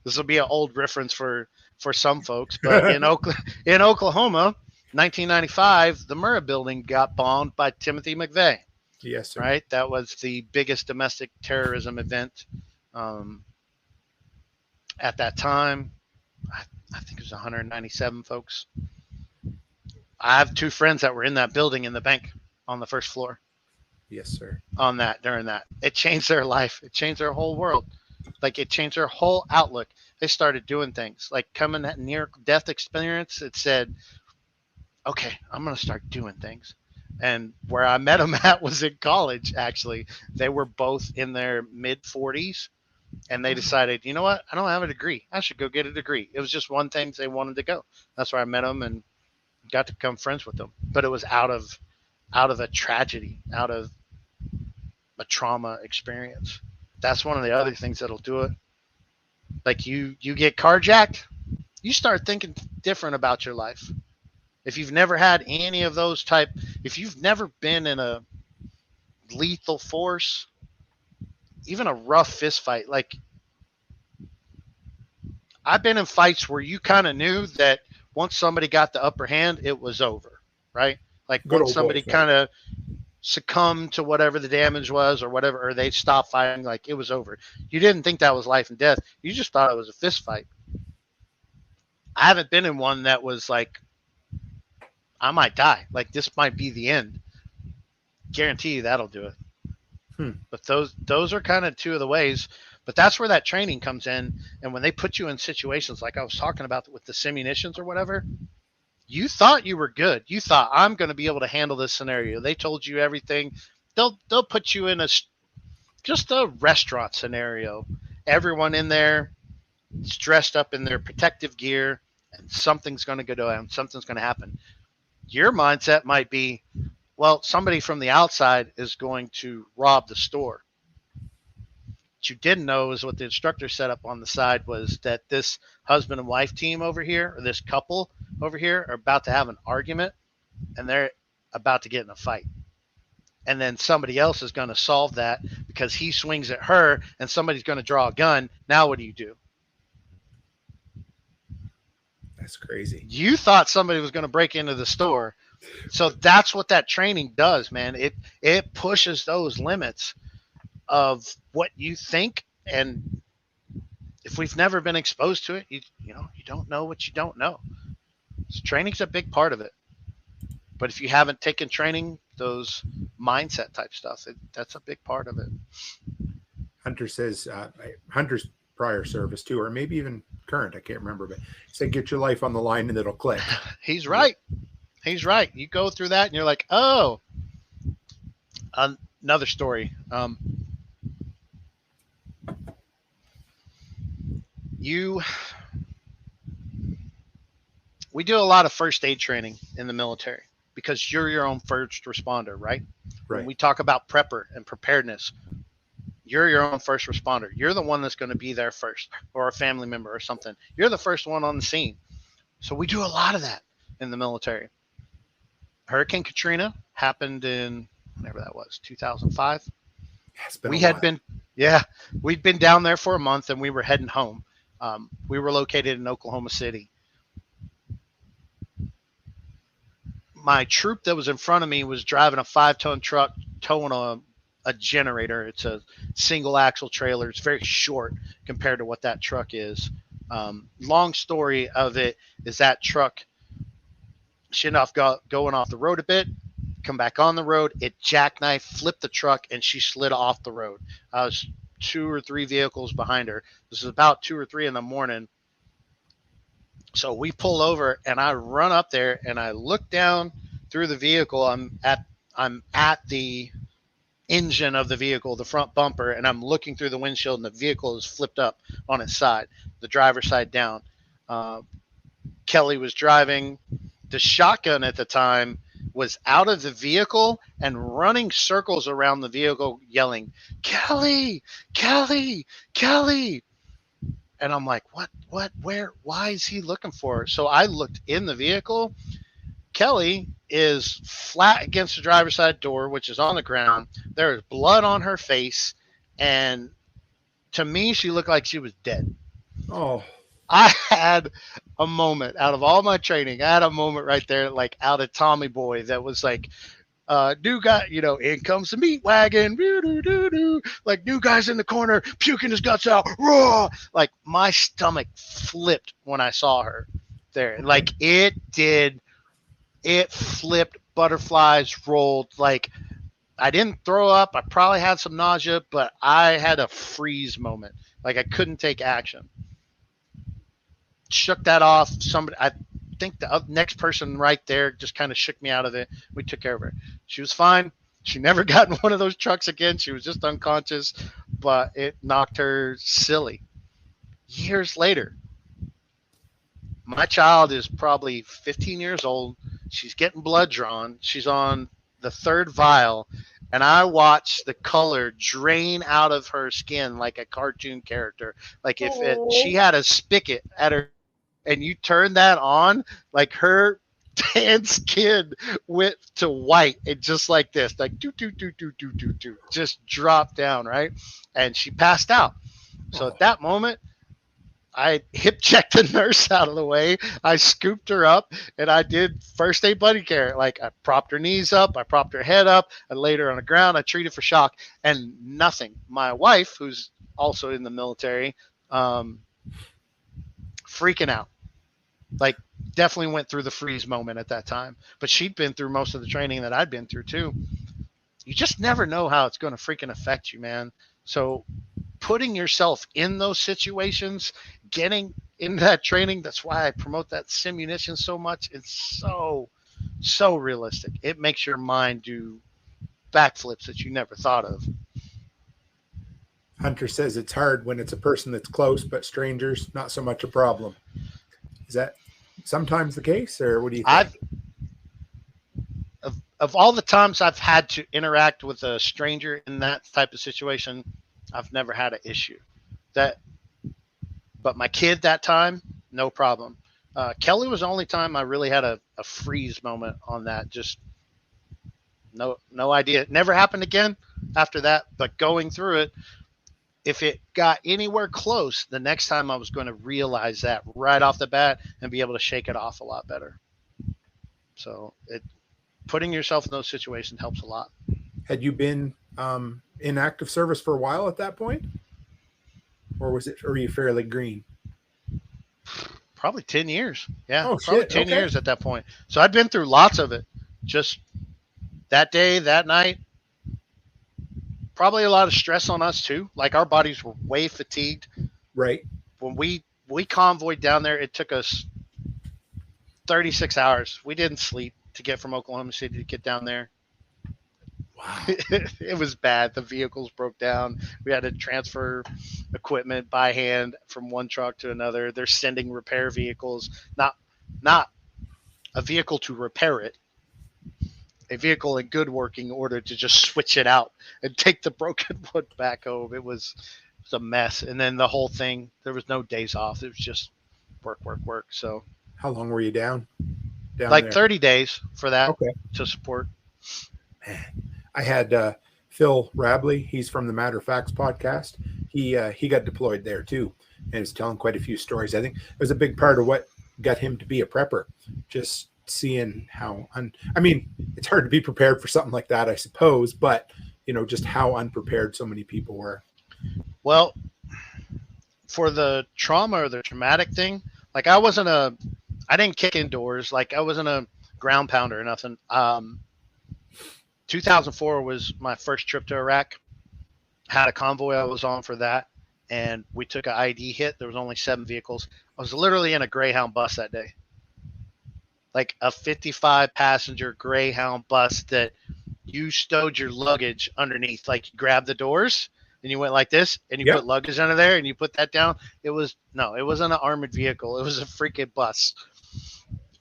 this will be an old reference for some folks, but in Oklahoma, 1995, the Murrah building got bombed by Timothy McVeigh. Yes, sir. Right? That was the biggest domestic terrorism event at that time. I think it was 197 folks. I have two friends that were in that building in the bank on the first floor. Yes, sir. On that, during that. It changed their life. It changed their whole world. Like, it changed their whole outlook. They started doing things. Like, coming that near-death experience, it said, okay, I'm going to start doing things. And where I met them at was in college, actually. They were both in their mid-40s, and they decided, you know what? I don't have a degree. I should go get a degree. It was just one thing they wanted to go. That's where I met them and got to become friends with them. But it was out of a tragedy, out of a trauma experience. That's one of the other things that'll do it. Like, you get carjacked, you start thinking different about your life. If you've never had any of those type, if you've never been in a lethal force, even a rough fist fight, like, I've been in fights where you kind of knew that once somebody got the upper hand, it was over, right? Like, once somebody kind of succumbed to whatever the damage was or whatever, or they stopped fighting, like, it was over. You didn't think that was life and death. You just thought it was a fist fight. I haven't been in one that was like, I might die. Like, this might be the end. Guarantee you that'll do it. But those are kind of two of the ways. But that's where that training comes in. And when they put you in situations like I was talking about with the simunitions or whatever, you thought you were good. You thought, I'm going to be able to handle this scenario. They told you everything. They'll put you in just a restaurant scenario. Everyone in there is dressed up in their protective gear, and something's going to go down. Something's going to happen. Your mindset might be, well, somebody from the outside is going to rob the store. What you didn't know is what the instructor set up on the side was that this husband and wife team over here, or this couple over here, are about to have an argument, and they're about to get in a fight. And then somebody else is going to solve that because he swings at her and somebody's going to draw a gun. Now what do? That's crazy. You thought somebody was going to break into the store. So that's what that training does, man. It pushes those limits of what you think. And if we've never been exposed to it, you don't know what you don't know. So training's a big part of it. But if you haven't taken training, those mindset type stuff, that's a big part of it. Hunter says, Hunter's prior service too, or maybe even current, I can't remember, but he said, get your life on the line and it'll click. He's right. He's right. You go through that and you're like, oh, another story. We do a lot of first aid training in the military because you're your own first responder, right? Right. When we talk about prepper and preparedness, you're your own first responder. You're the one that's going to be there first, or a family member or something. You're the first one on the scene. So we do a lot of that in the military. Hurricane Katrina happened in whenever that was, 2005. We'd been down there for a month and we were heading home. We were located in Oklahoma City. My troop that was in front of me was driving a 5-ton truck towing a generator. It's a single axle trailer. It's very short compared to what that truck is. Long story of it is that truck should have going off the road a bit, come back on the road. It jackknifed, flipped the truck, and she slid off the road. I was 2 or 3 vehicles behind her. This is about 2 or 3 in the morning. So we pull over and I run up there and I look down through the vehicle. I'm at the engine of the vehicle, the front bumper, and I'm looking through the windshield and the vehicle is flipped up on its side, the driver's side down. Kelly was driving. The shotgun at the time was out of the vehicle and running circles around the vehicle yelling, Kelly, Kelly, Kelly. And I'm like, what, where, why is he looking for her? So I looked in the vehicle. Kelly is flat against the driver's side door, which is on the ground. There is blood on her face. And to me, she looked like she was dead. Oh. I had a moment out of all my training. I had a moment right there, like out of Tommy Boy, that was like, new guy, in comes the meat wagon, like new guy's in the corner, puking his guts out, raw. Like my stomach flipped when I saw her there. Like it did. It flipped, butterflies rolled. Like I didn't throw up. I probably had some nausea, but I had a freeze moment. Like I couldn't take action. Shook that off. I think the next person right there just kind of shook me out of it. We took care of her. She was fine. She never got in one of those trucks again. She was just unconscious, but it knocked her silly. Years later, my child is probably 15 years old. She's getting blood drawn. She's on the third vial, and I watched the color drain out of her skin like a cartoon character. Like if she had a spigot at her, and you turn that on, like her tan skin went to white, and just like this, like do, just dropped down, right? And she passed out. So at that moment, I hip checked the nurse out of the way. I scooped her up, and I did first aid buddy care. Like I propped her knees up, I propped her head up, I laid her on the ground, I treated for shock, and nothing. My wife, who's also in the military, freaking out. Like definitely went through the freeze moment at that time. But she'd been through most of the training that I'd been through too. You just never know how it's going to freaking affect you, man. So putting yourself in those situations, getting in that training, that's why I promote that simunition so much. It's so realistic. It makes your mind do backflips that you never thought of. Hunter says it's hard when it's a person that's close, but strangers, not so much a problem. Is that sometimes the case, or what do you think? Of all the times I've had to interact with a stranger in that type of situation, I've never had an issue. But my kid that time, no problem. Kelly was the only time I really had a freeze moment on that. Just no idea. It never happened again after that. But going through it, if it got anywhere close, the next time I was going to realize that right off the bat and be able to shake it off a lot better. So putting yourself in those situations helps a lot. Had you been in active service for a while at that point? Or were you fairly green? Probably 10 years. Yeah, oh, probably shit. 10 okay. years at that point. So I'd been through lots of it. Just that day, that night, probably a lot of stress on us too. Like our bodies were way fatigued. Right. When we convoyed down there, it took us 36 hours. We didn't sleep to get from Oklahoma City to get down there. Wow. It was bad. The vehicles broke down. We had to transfer equipment by hand from one truck to another. They're sending repair vehicles, not a vehicle to repair it, a vehicle in good working order to just switch it out and take the broken one back home. It was a mess. And then the whole thing, there was no days off. It was just work. So how long were you down like there? 30 days for that. Okay. To support. Man. I had Phil Rabley. He's from the Matter of Facts podcast. He got deployed there too, and is telling quite a few stories. I think it was a big part of what got him to be a prepper. Just seeing how it's hard to be prepared for something like that, I suppose, but just how unprepared so many people were. Well, for the trauma or the traumatic thing, like I didn't kick indoors. Like I wasn't a ground pounder or nothing. 2004 was my first trip to Iraq. Had a convoy I was on for that, and we took an ID hit. There was only 7 vehicles. I was literally in a Greyhound bus that day, like a 55-passenger Greyhound bus that you stowed your luggage underneath. Like you grabbed the doors and you went like this, and you put luggage under there, and you put that down. It wasn't an armored vehicle. It was a freaking bus.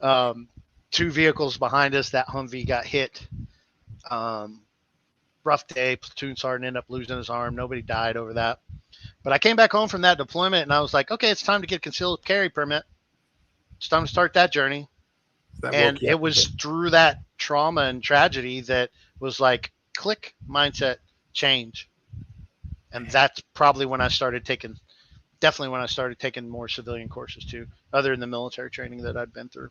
2 vehicles behind us. That Humvee got hit. Rough day. Platoon sergeant ended up losing his arm. Nobody died over that. But I came back home from that deployment, and I was like, okay, it's time to get a concealed carry permit. It's time to start that journey. And it was through that trauma and tragedy that was like, click, mindset change. And that's probably when I started taking definitely when I started taking more civilian courses too, other than the military training that I'd been through.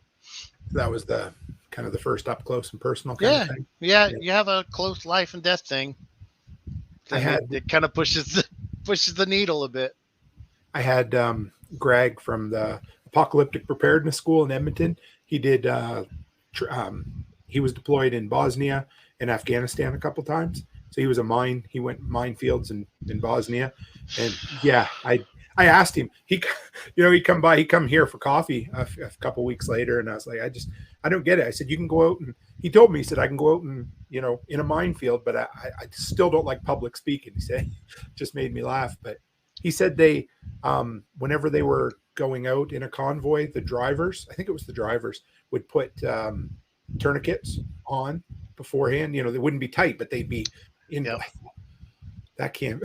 That was the kind of the first up close and personal kind of thing. Yeah. You have a close life and death thing. It kind of pushes the needle a bit. I had Greg from the Apocalyptic Preparedness School in Edmonton. He did. He was deployed in Bosnia and Afghanistan a couple times. So he was he went minefields in Bosnia. And yeah, I asked him, he'd come here for coffee a couple weeks later. And I was like, I don't get it. I said, you can go out, and he told me, he said, I can go out and, in a minefield, but I still don't like public speaking. He said, just made me laugh. But he said they, whenever they were going out in a convoy, the drivers, I think it was the drivers, would put tourniquets on beforehand. They wouldn't be tight, but they'd be in. Yep. That can't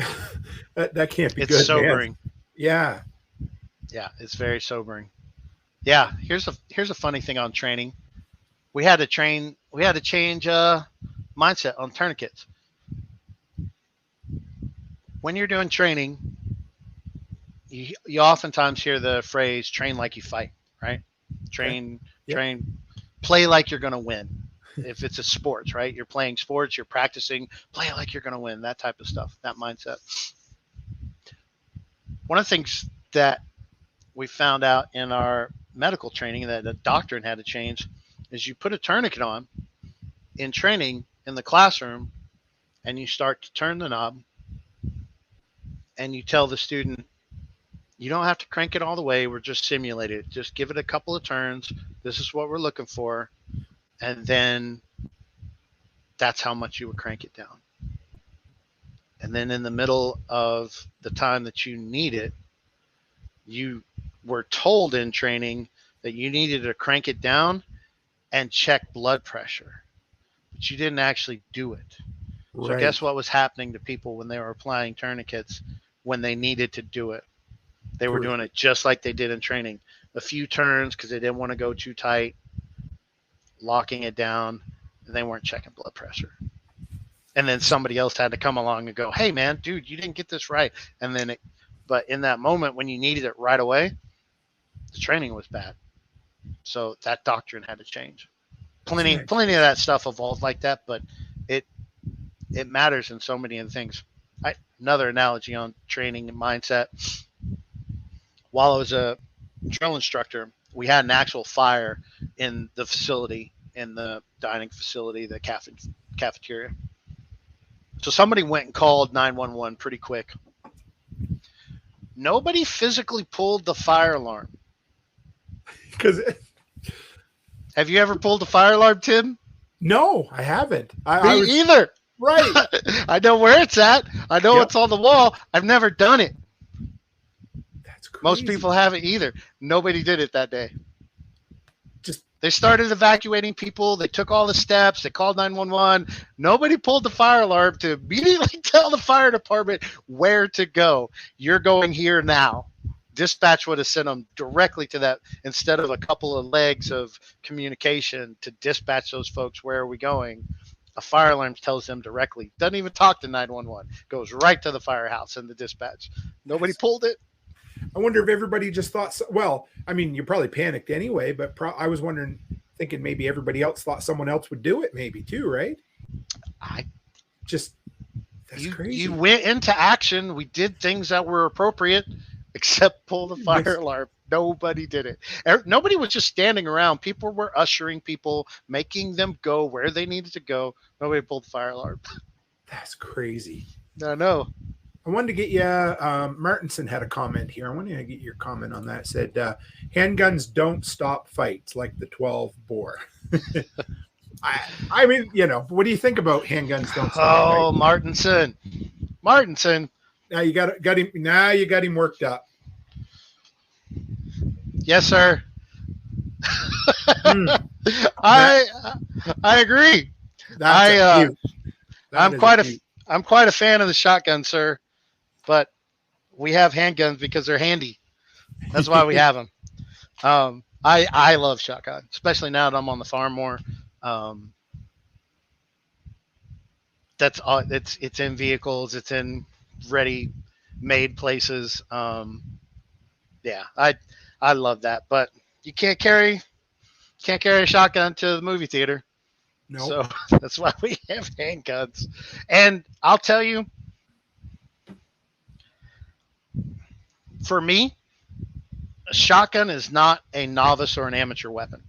that can't be good. It's sobering. Man. Yeah. Yeah, it's very sobering. Yeah, here's a funny thing on training. We had to change mindset on tourniquets. When you're doing training, you oftentimes hear the phrase "train like you fight," right? Train, play like you're going to win. If it's a sports, right? You're playing sports, you're practicing, play like you're going to win, that type of stuff, that mindset. One of the things that we found out in our medical training that the doctrine had to change is you put a tourniquet on in training in the classroom and you start to turn the knob and you tell the student, you don't have to crank it all the way. We're just simulating it. Just give it a couple of turns. This is what we're looking for. And then that's how much you would crank it down. And then in the middle of the time that you need it, you were told in training that you needed to crank it down and check blood pressure, but you didn't actually do it. Right. So guess what was happening to people when they were applying tourniquets when they needed to do it? They were doing it just like they did in training. A few turns because they didn't want to go too tight, locking it down, and they weren't checking blood pressure. And then somebody else had to come along and go, hey, man, dude, you didn't get this right. And then but in that moment when you needed it right away, the training was bad. So that doctrine had to change. Plenty of that stuff evolved like that, but it matters in so many of the things. Another analogy on training and mindset. While I was a drill instructor, we had an actual fire in the facility, in the dining facility, the cafeteria. So somebody went and called 911 pretty quick. Nobody physically pulled the fire alarm. Have you ever pulled a fire alarm, Tim? No, I haven't. Me either. Right. I know where it's at. I know it's on the wall. I've never done it. That's crazy. Most people haven't either. Nobody did it that day. They started evacuating people. They took all the steps. They called 911. Nobody pulled the fire alarm to immediately tell the fire department where to go. You're going here now. Dispatch would have sent them directly to that instead of a couple of legs of communication to dispatch those folks. Where are we going? A fire alarm tells them directly. Doesn't even talk to 911. Goes right to the firehouse and the dispatch. Nobody pulled it. I wonder if everybody just thought, well, I mean, you probably panicked anyway, but I was thinking maybe everybody else thought someone else would do it maybe too, right? That's crazy. You went into action. We did things that were appropriate, except pull the fire alarm. Nobody did it. Nobody was just standing around. People were ushering people, making them go where they needed to go. Nobody pulled the fire alarm. That's crazy. I know. I wanted to get you, Martinson had a comment here. I wanted to get your comment on that. It said, handguns don't stop fights like the 12 bore. I mean, what do you think about handguns don't stop fights? Martinson. Now you got him. Now you got him worked up. Yes, sir. I agree. I'm quite a fan of the shotgun, sir. But we have handguns because they're handy. That's why we have them. I love shotgun, especially now that I'm on the farm more. That's all. It's in vehicles. It's in ready-made places. Yeah, I love that, but you can't carry a shotgun to the movie theater. No. So that's why we have handguns. And I'll tell you, for me, a shotgun is not a novice or an amateur weapon,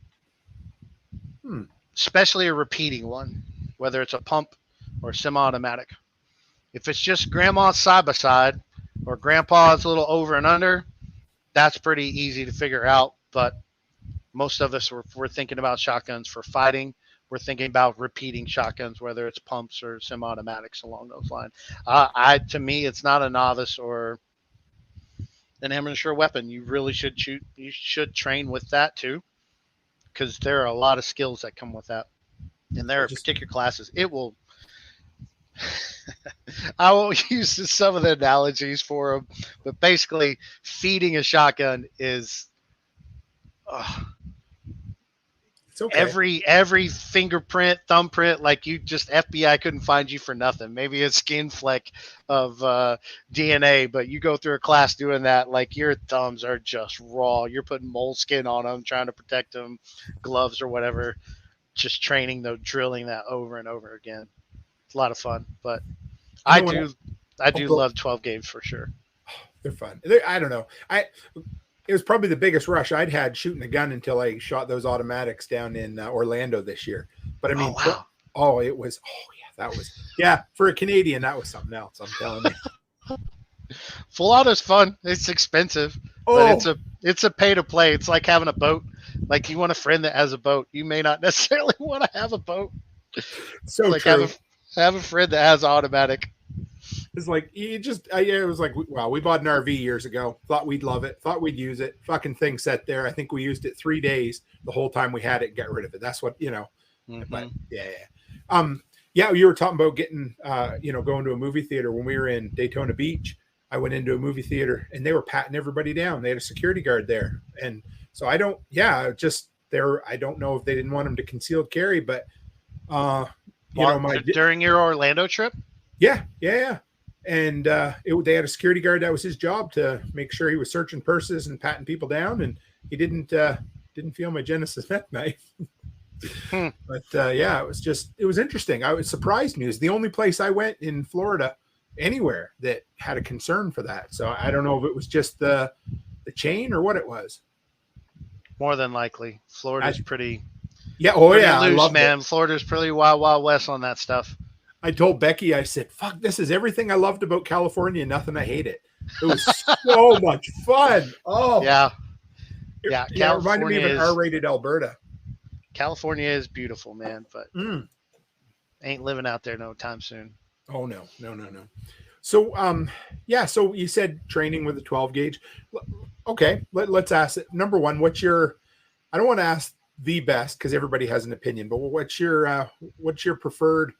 especially a repeating one, whether it's a pump or semi-automatic. If it's just grandma's side by side or grandpa's a little over and under, that's pretty easy to figure out. But most of us, we're thinking about shotguns for fighting. We're thinking about repeating shotguns, whether it's pumps or semi-automatics along those lines. To me, it's not a novice or an amateur weapon. You really should shoot. You should train with that too, because there are a lot of skills that come with that, and there are particular classes. It will. I won't use some of the analogies for them, but basically, feeding a shotgun is. It's okay. Every fingerprint, thumbprint, like you just FBI couldn't find you for nothing. Maybe a skin fleck of DNA, but you go through a class doing that, like your thumbs are just raw. You're putting moleskin on them, trying to protect them, gloves or whatever. Just training, drilling that over and over again. It's a lot of fun, but I do love 12 games for sure. They're fun. I don't know. It was probably the biggest rush I'd had shooting a gun until I shot those automatics down in Orlando this year. But I mean, for a Canadian, that was something else. I'm telling you. Full auto's fun. It's expensive, but it's a pay to play. It's like having a boat. Like you want a friend that has a boat. You may not necessarily want to have a boat. So like true. Have a friend that has automatic. It's like it was like, wow, we bought an RV years ago. Thought we'd love it. Thought we'd use it. Fucking thing sat there. I think we used it 3 days. The whole time we had it, got rid of it. That's what Mm-hmm. But you were talking about getting going to a movie theater. When we were in Daytona Beach, I went into a movie theater and they were patting everybody down. They had a security guard there, and so I don't know if they didn't want them to concealed carry, but during your Orlando trip. Yeah. And they had a security guard. That was his job, to make sure he was searching purses and patting people down. And he didn't feel my Genesis meth knife. But it was interesting. It surprised me. It was the only place I went in Florida, anywhere, that had a concern for that. So I don't know if it was just the chain or what it was. More than likely, Florida's pretty. Yeah. Loose, I love man. Florida's pretty wild west on that stuff. I told Becky, I said, fuck, this is everything I loved about California. Nothing I hate it. It was so much fun. Oh, yeah. It reminded me of an R-rated Alberta. California is beautiful, man, but ain't living out there no time soon. Oh, no. So, so you said training with a 12 gauge. Okay, let's ask it. Number one, I don't want to ask the best because everybody has an opinion, but what's your preferred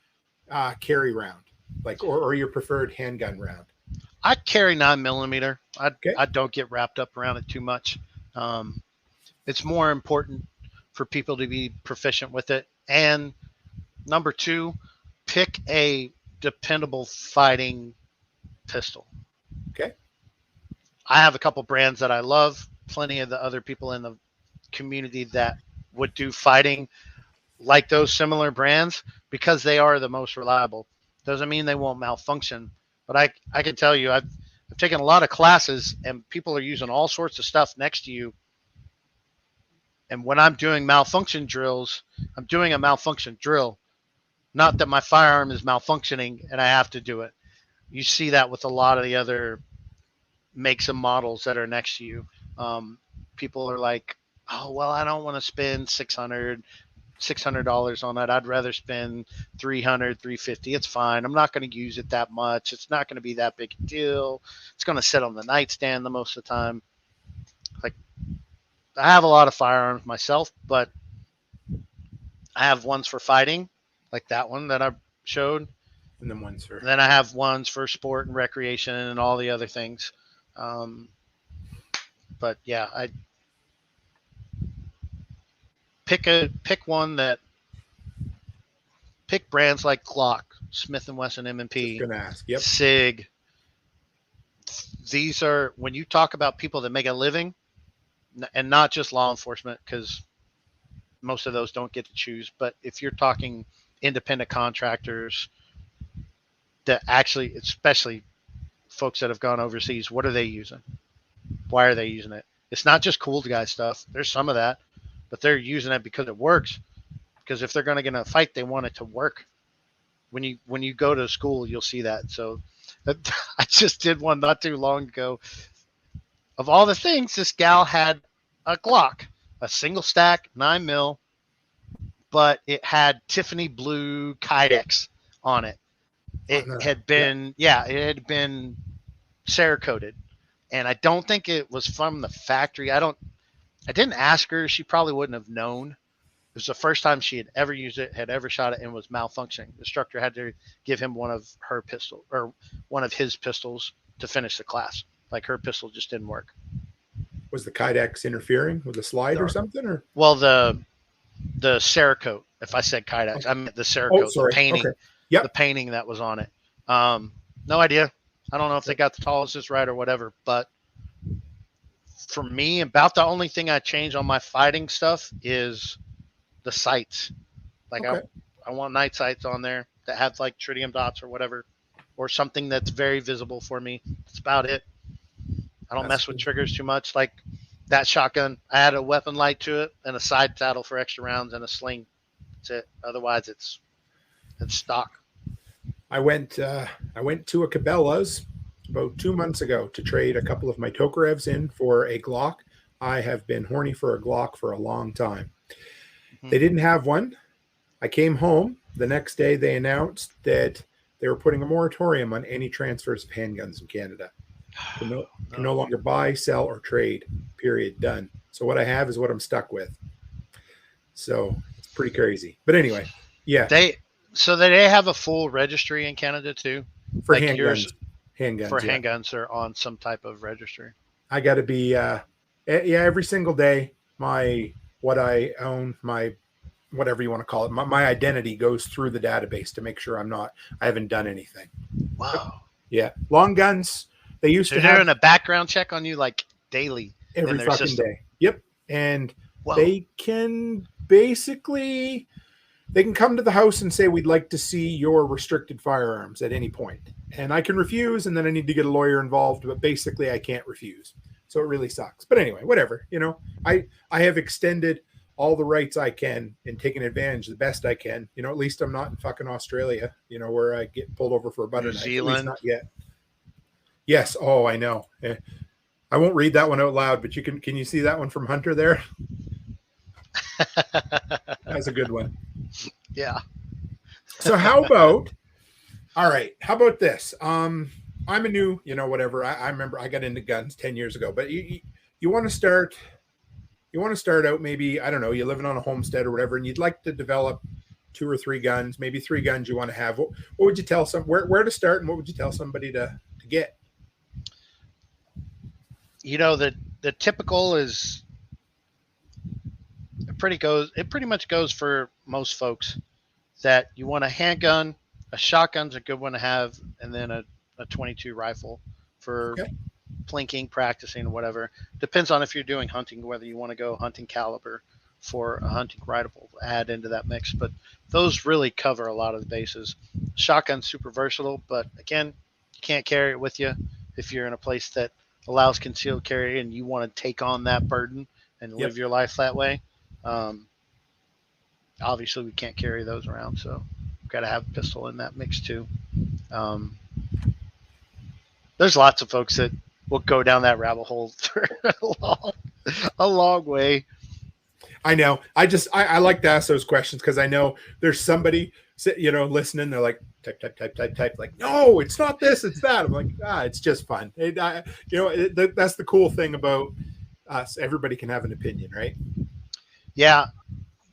carry round, like, or your preferred handgun round? I carry 9mm. I don't get wrapped up around it too much. It's more important for people to be proficient with it. And number two, pick a dependable fighting pistol. Okay. I have a couple brands that I love. Plenty of the other people in the community that would do fighting like those similar brands, because they are the most reliable. Doesn't mean they won't malfunction, but I can tell you, I've taken a lot of classes and people are using all sorts of stuff next to you. And when I'm doing malfunction drills, I'm doing a malfunction drill. Not that my firearm is malfunctioning and I have to do it. You see that with a lot of the other makes and models that are next to you. People are like, oh, well, I don't want to spend $600 on it. I'd rather spend $300, $350. It's fine. I'm not going to use it that much. It's not going to be that big a deal. It's going to sit on the nightstand the most of the time. Like, I have a lot of firearms myself, but I have ones for fighting, like that one that I showed. And then I have ones for sport and recreation and all the other things. But yeah, I pick brands like Glock, Smith & Wesson M&P, Just gonna ask. Yep. SIG, these are, when you talk about people that make a living, and not just law enforcement, because most of those don't get to choose, but if you're talking independent contractors that actually, especially folks that have gone overseas, what are they using? Why are they using it? It's not just cool guy stuff. There's some of that, but they're using it because it works. Because if they're going to get in a fight, they want it to work. When you go to school, you'll see that. So I just did one not too long ago. Of all the things, this gal had a Glock, a single stack 9mm, but it had Tiffany blue Kydex on it. It had been it had been Cerakoted, and I don't think it was from the factory. I didn't ask her. She probably wouldn't have known. It was the first time she had ever used it, had ever shot it, and was malfunctioning. The instructor had to give him one of his pistols to finish the class. Like, her pistol just didn't work. Was the Kydex interfering with the slide or something? Or well, the Cerakote. If I said Kydex, I meant the Cerakote, the painting, the painting that was on it. No idea. I don't know if they got the tolerances right or whatever, but for me, about the only thing I change on my fighting stuff is the sights. Like, I want night sights on there that have like tritium dots or whatever, or something that's very visible for me. That's about it. I don't mess with triggers too much. Like that shotgun, I add a weapon light to it and a side saddle for extra rounds and a sling. That's it. Otherwise, it's stock. I went to a Cabela's about 2 months ago to trade a couple of my Tokarevs in for a Glock. I have been horny for a Glock for a long time. They didn't have one. I came home. The next day, they announced that they were putting a moratorium on any transfers of handguns in Canada. Can no longer buy, sell, or trade. Period. Done. So what I have is what I'm stuck with. So it's pretty crazy. But anyway, yeah. They have a full registry in Canada too? For like handguns. Handguns are on some type of registry. I got to be, every single day, what I own, my whatever you want to call it, my identity goes through the database to make sure I haven't done anything. Wow. Yeah. Long guns. They used to have doing a background check on you like daily. Every fucking system. Day. Yep. And Whoa. They can come to the house and say, we'd like to see your restricted firearms at any point. And I can refuse, and then I need to get a lawyer involved, but basically I can't refuse. So it really sucks. But anyway, whatever. I have extended all the rights I can and taken advantage the best I can. At least I'm not in fucking Australia, where I get pulled over for a butter knife. New Zealand. Not yet. Yes. Oh, I know. I won't read that one out loud, but can you see that one from Hunter there? That's a good one. Yeah. So how about this? I'm a new, whatever. I remember I got into guns 10 years ago, but you want to start out, maybe, I don't know, you're living on a homestead or whatever, and you'd like to develop 2 or 3 guns, maybe 3 guns you want to have. What would you tell where to start, and what would you tell somebody to get? The typical is it pretty much goes for most folks that you want a handgun, a shotgun's a good one to have, and then a 22 rifle for plinking, practicing, or whatever. Depends on if you're doing hunting, whether you want to go hunting caliber for a hunting rifle, add into that mix. But those really cover a lot of the bases. Shotgun's super versatile, but again, you can't carry it with you if you're in a place that allows concealed carry and you want to take on that burden and live your life that way. Obviously, we can't carry those around, so we've got to have a pistol in that mix too. There's lots of folks that will go down that rabbit hole for a long way. I know. I like to ask those questions because I know there's somebody listening. They're like, type. Like, no, it's not this, it's that. I'm like, it's just fun. That's the cool thing about us. Everybody can have an opinion, right? Yeah.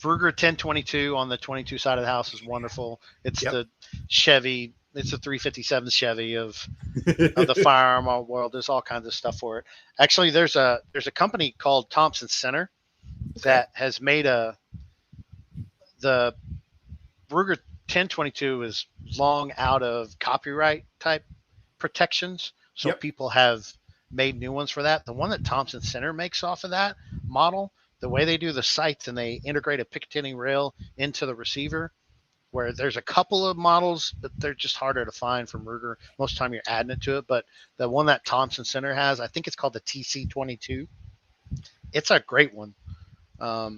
Ruger 1022 on the 22 side of the house is wonderful. It's the Chevy. It's a 357 Chevy of the firearm world. There's all kinds of stuff for it. Actually, there's a company called Thompson Center that has made the Ruger 1022 is long out of copyright type protections. So Yep. people have made new ones for that. The one that Thompson Center makes off of that model, the way they do the sights and they integrate a Picatinny rail into the receiver, where there's a couple of models, but they're just harder to find from Ruger. Most of the time you're adding it to it. But the one that Thompson Center has, I think it's called the TC22. It's a great one. I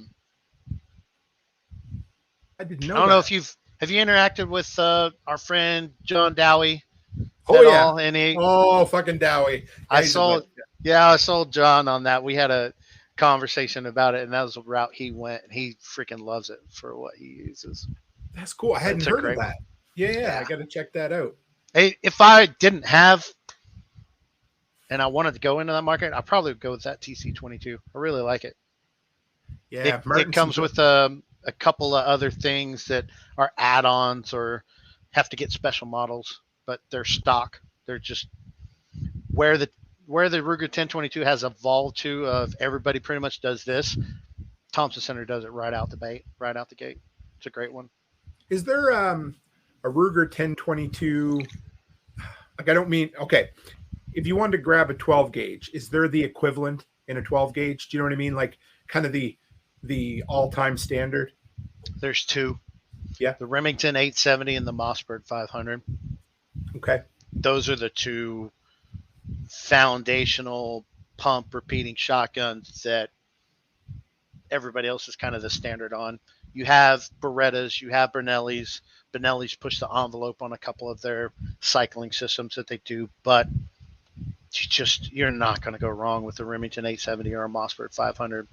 didn't know I don't that. know if have you interacted with our friend John Dowie Oh, at yeah. all? And Oh, fucking Dowie. I sold John on that. We had a conversation about it, and that was the route he went, and he freaking loves it for what he uses. That's cool. I hadn't heard of that. Yeah, I got to check that out. Hey, if I didn't have and I wanted to go into that market, I probably would go with that TC22. I really like it. Yeah, it comes with a couple of other things that are add-ons or have to get special models, but they're stock. They're just where the Ruger 1022 has evolved to of everybody pretty much does this. Thompson Center does it right out the gate. It's a great one. Is there a Ruger 1022? Like, I don't mean, okay, if you wanted to grab a 12 gauge, is there the equivalent in a 12 gauge? Do you know what I mean? Like kind of the all-time standard? There's two. Yeah. The Remington 870 and the Mossberg 500. Okay. Those are the two foundational pump repeating shotguns that everybody else is kind of the standard on. You have Berettas, you have Benelli's. Benelli's push the envelope on a couple of their cycling systems that they do, but you're not going to go wrong with the Remington 870 or a Mossberg 500.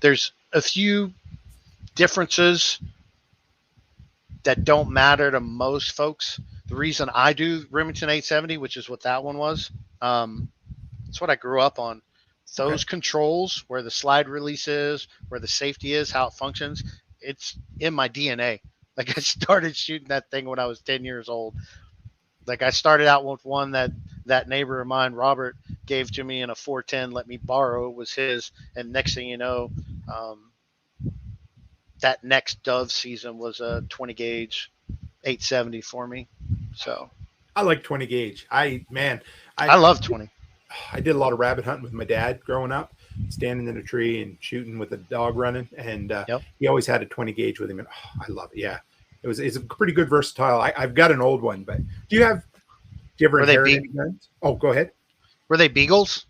There's a few differences that don't matter to most folks. The reason I do Remington 870, which is what that one was, it's what I grew up on. Those controls, where the slide release is, where the safety is, how it functions, it's in my DNA. Like, I started shooting that thing when I was 10 years old. Like, I started out with one that neighbor of mine, Robert, gave to me in a 410, let me borrow. It was his. And next thing you know, that next dove season was a 20 gauge 870 for me. So I like 20 gauge. I love 20. I did a lot of rabbit hunting with my dad growing up, standing in a tree and shooting with a dog running. And he always had a 20 gauge with him. And I love it. Yeah. It's a pretty good versatile. I've got an old one, but do you ever inherit any guns? Oh, go ahead. Were they beagles?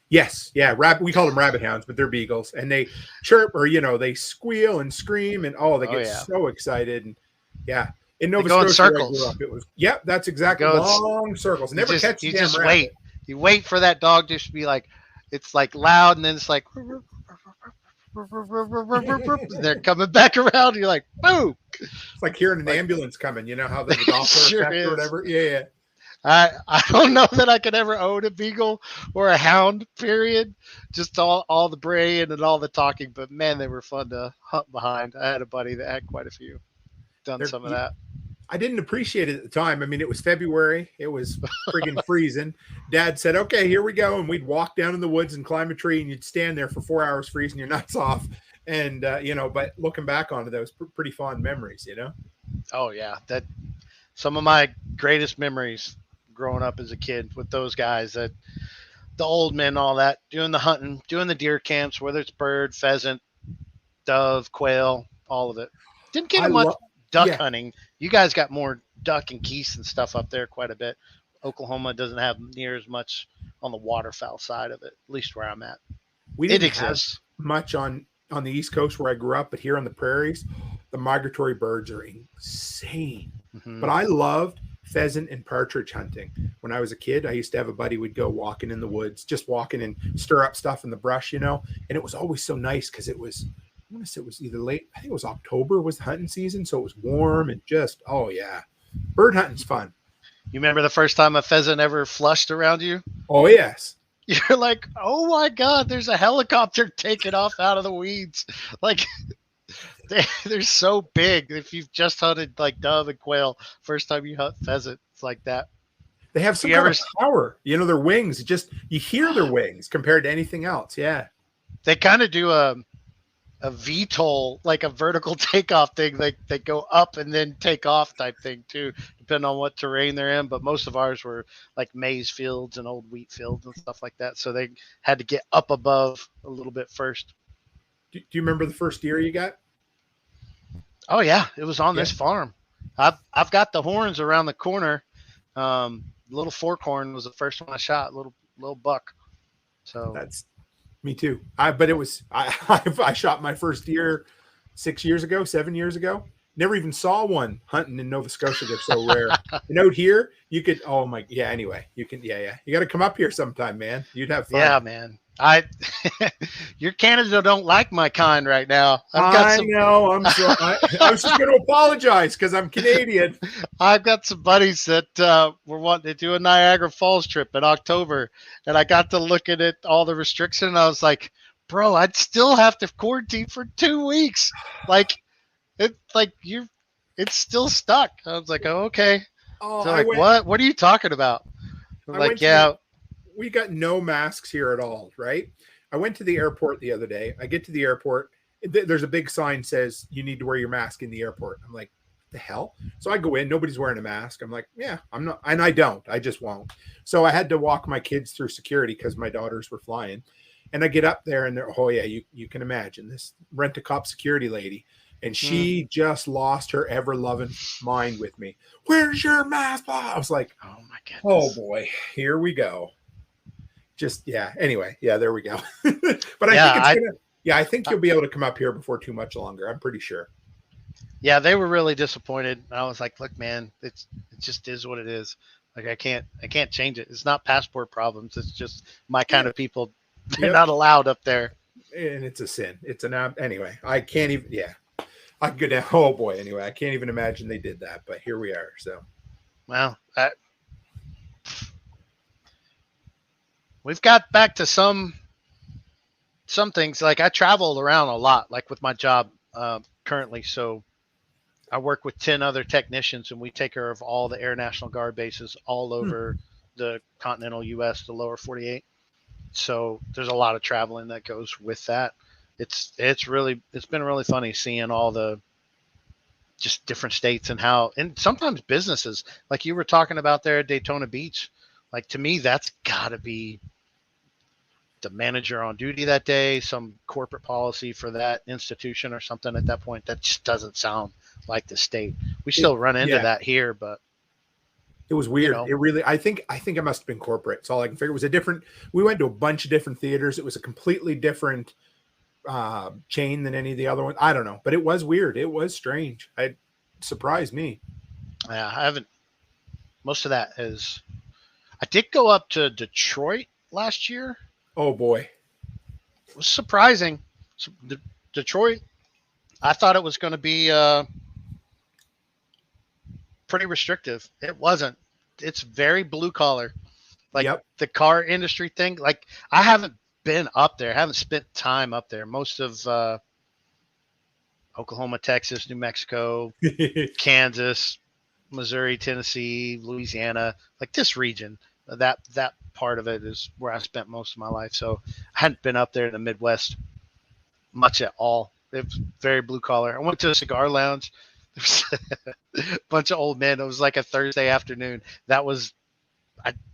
Yes. Yeah. We call them rabbit hounds, but they're beagles, and they chirp or, they squeal and scream and they get so excited. And yeah. In Nova Scotia, circles. Where I grew up, that's exactly long circles. Never catch you just wait. You wait for that dog to be like, it's like loud, and then it's like they're coming back around. And you're like, boom! It's like hearing an ambulance coming. You know how the Doppler sure effect or whatever. Yeah. I don't know that I could ever own a beagle or a hound. Period. Just all the braying and all the talking, but man, they were fun to hunt behind. I had a buddy that had quite a few. Done some of that. I didn't appreciate it at the time. I mean, it was February. It was friggin' freezing. Dad said, okay, here we go. And we'd walk down in the woods and climb a tree, and you'd stand there for 4 hours freezing your nuts off. And, but looking back on it, those pretty fond memories, Oh, yeah. Some of my greatest memories growing up as a kid with those guys, that the old men, all that, doing the hunting, doing the deer camps, whether it's bird, pheasant, dove, quail, all of it. Didn't get much duck hunting. You guys got more duck and geese and stuff up there quite a bit. Oklahoma doesn't have near as much on the waterfowl side of it, at least where I'm at. We didn't have much on the East Coast where I grew up, but here on the prairies, the migratory birds are insane. Mm-hmm. But I loved pheasant and partridge hunting. When I was a kid, I used to have a buddy would go walking in the woods, just walking and stir up stuff in the brush, and it was always so nice because it was, I want to say it was either late, I think it was October was the hunting season, so it was warm and just, bird hunting's fun. You remember the first time a pheasant ever flushed around you? Oh, yes. You're like, oh my God, there's a helicopter taking off out of the weeds. Like, they're so big. If you've just hunted like dove and quail, first time you hunt pheasant, it's like that. They have some kind of power. Their wings, you hear their wings compared to anything else. Yeah. They kind of do a VTOL, like a vertical takeoff thing. They go up and then take off type thing too, depending on what terrain they're in. But most of ours were like maize fields and old wheat fields and stuff like that. So they had to get up above a little bit first. Do you remember the first deer you got? Oh yeah, it was on Yeah. this farm. I've got the horns around the corner. Little fork horn was the first one I shot. Little buck. So That's me too. But it was I shot my first deer 7 years ago. Never even saw one hunting in Nova Scotia. They're so rare. And out here, you could. Oh my, yeah. Anyway, you can. Yeah. You got to come up here sometime, man. You'd have fun. yeah, man. Your Canada don't like my kind right now. I know. I'm sorry. I was just going to apologize because I'm Canadian. I've got some buddies that were wanting to do a Niagara Falls trip in October, and I got to looking at all the restrictions. And I was like, bro, I'd still have to quarantine for 2 weeks. It's still stuck. I was like, oh, okay. Oh, So like, what are you talking about? I'm like, yeah. We got no masks here at all, right? I went to the airport the other day. I get to the airport. There's a big sign says you need to wear your mask in the airport. I'm like, what the hell? So I go in. Nobody's wearing a mask. I'm like, yeah, I'm not. And I don't. I just won't. So I had to walk my kids through security because my daughters were flying. And I get up there and they're, oh, yeah, you can imagine this rent-a-cop security lady. And she just lost her ever-loving mind with me. Where's your mask? I was like, Oh, my goodness. oh, boy, here we go. Just, yeah. Anyway, yeah, there we go. But I think you'll be able to come up here before too much longer. I'm pretty sure. Yeah, they were really disappointed. I was like, look, man, it just is what it is. Like, I can't change it. It's not passport problems. It's just my kind of people. They're not allowed up there. And it's a sin. Anyway, I can't even, yeah. I could go down. Oh boy. Anyway, I can't even imagine they did that, but here we are. So, well, we've got back to some things. Like I travel around a lot, like with my job currently. So I work with 10 other technicians, and we take care of all the Air National Guard bases all over the continental U.S., the lower 48. So there's a lot of traveling that goes with that. It's been really funny seeing all the just different states and sometimes businesses like you were talking about there at Daytona Beach. Like to me, that's gotta be the manager on duty that day, some corporate policy for that institution or something at that point. That just doesn't sound like the state. We still run into that here, but it was weird. It really, I think it must have been corporate. It's all I can figure. It was we went to a bunch of different theaters. It was a completely different chain than any of the other ones. I don't know, but it was weird. It was strange. It surprised me. Yeah, I haven't. Most of that is. I did go up to Detroit last year. Oh boy, it was surprising. Detroit. I thought it was going to be pretty restrictive. It wasn't. It's very blue collar. Like the car industry thing. Like I haven't been up there. I haven't spent time up there. Most of Oklahoma, Texas, New Mexico, Kansas, Missouri, Tennessee, Louisiana, like this region, that part of it is where I spent most of my life. So I hadn't been up there in the Midwest much at all. It was very blue collar. I went to a cigar lounge. There was a bunch of old men. It was like a Thursday afternoon. That was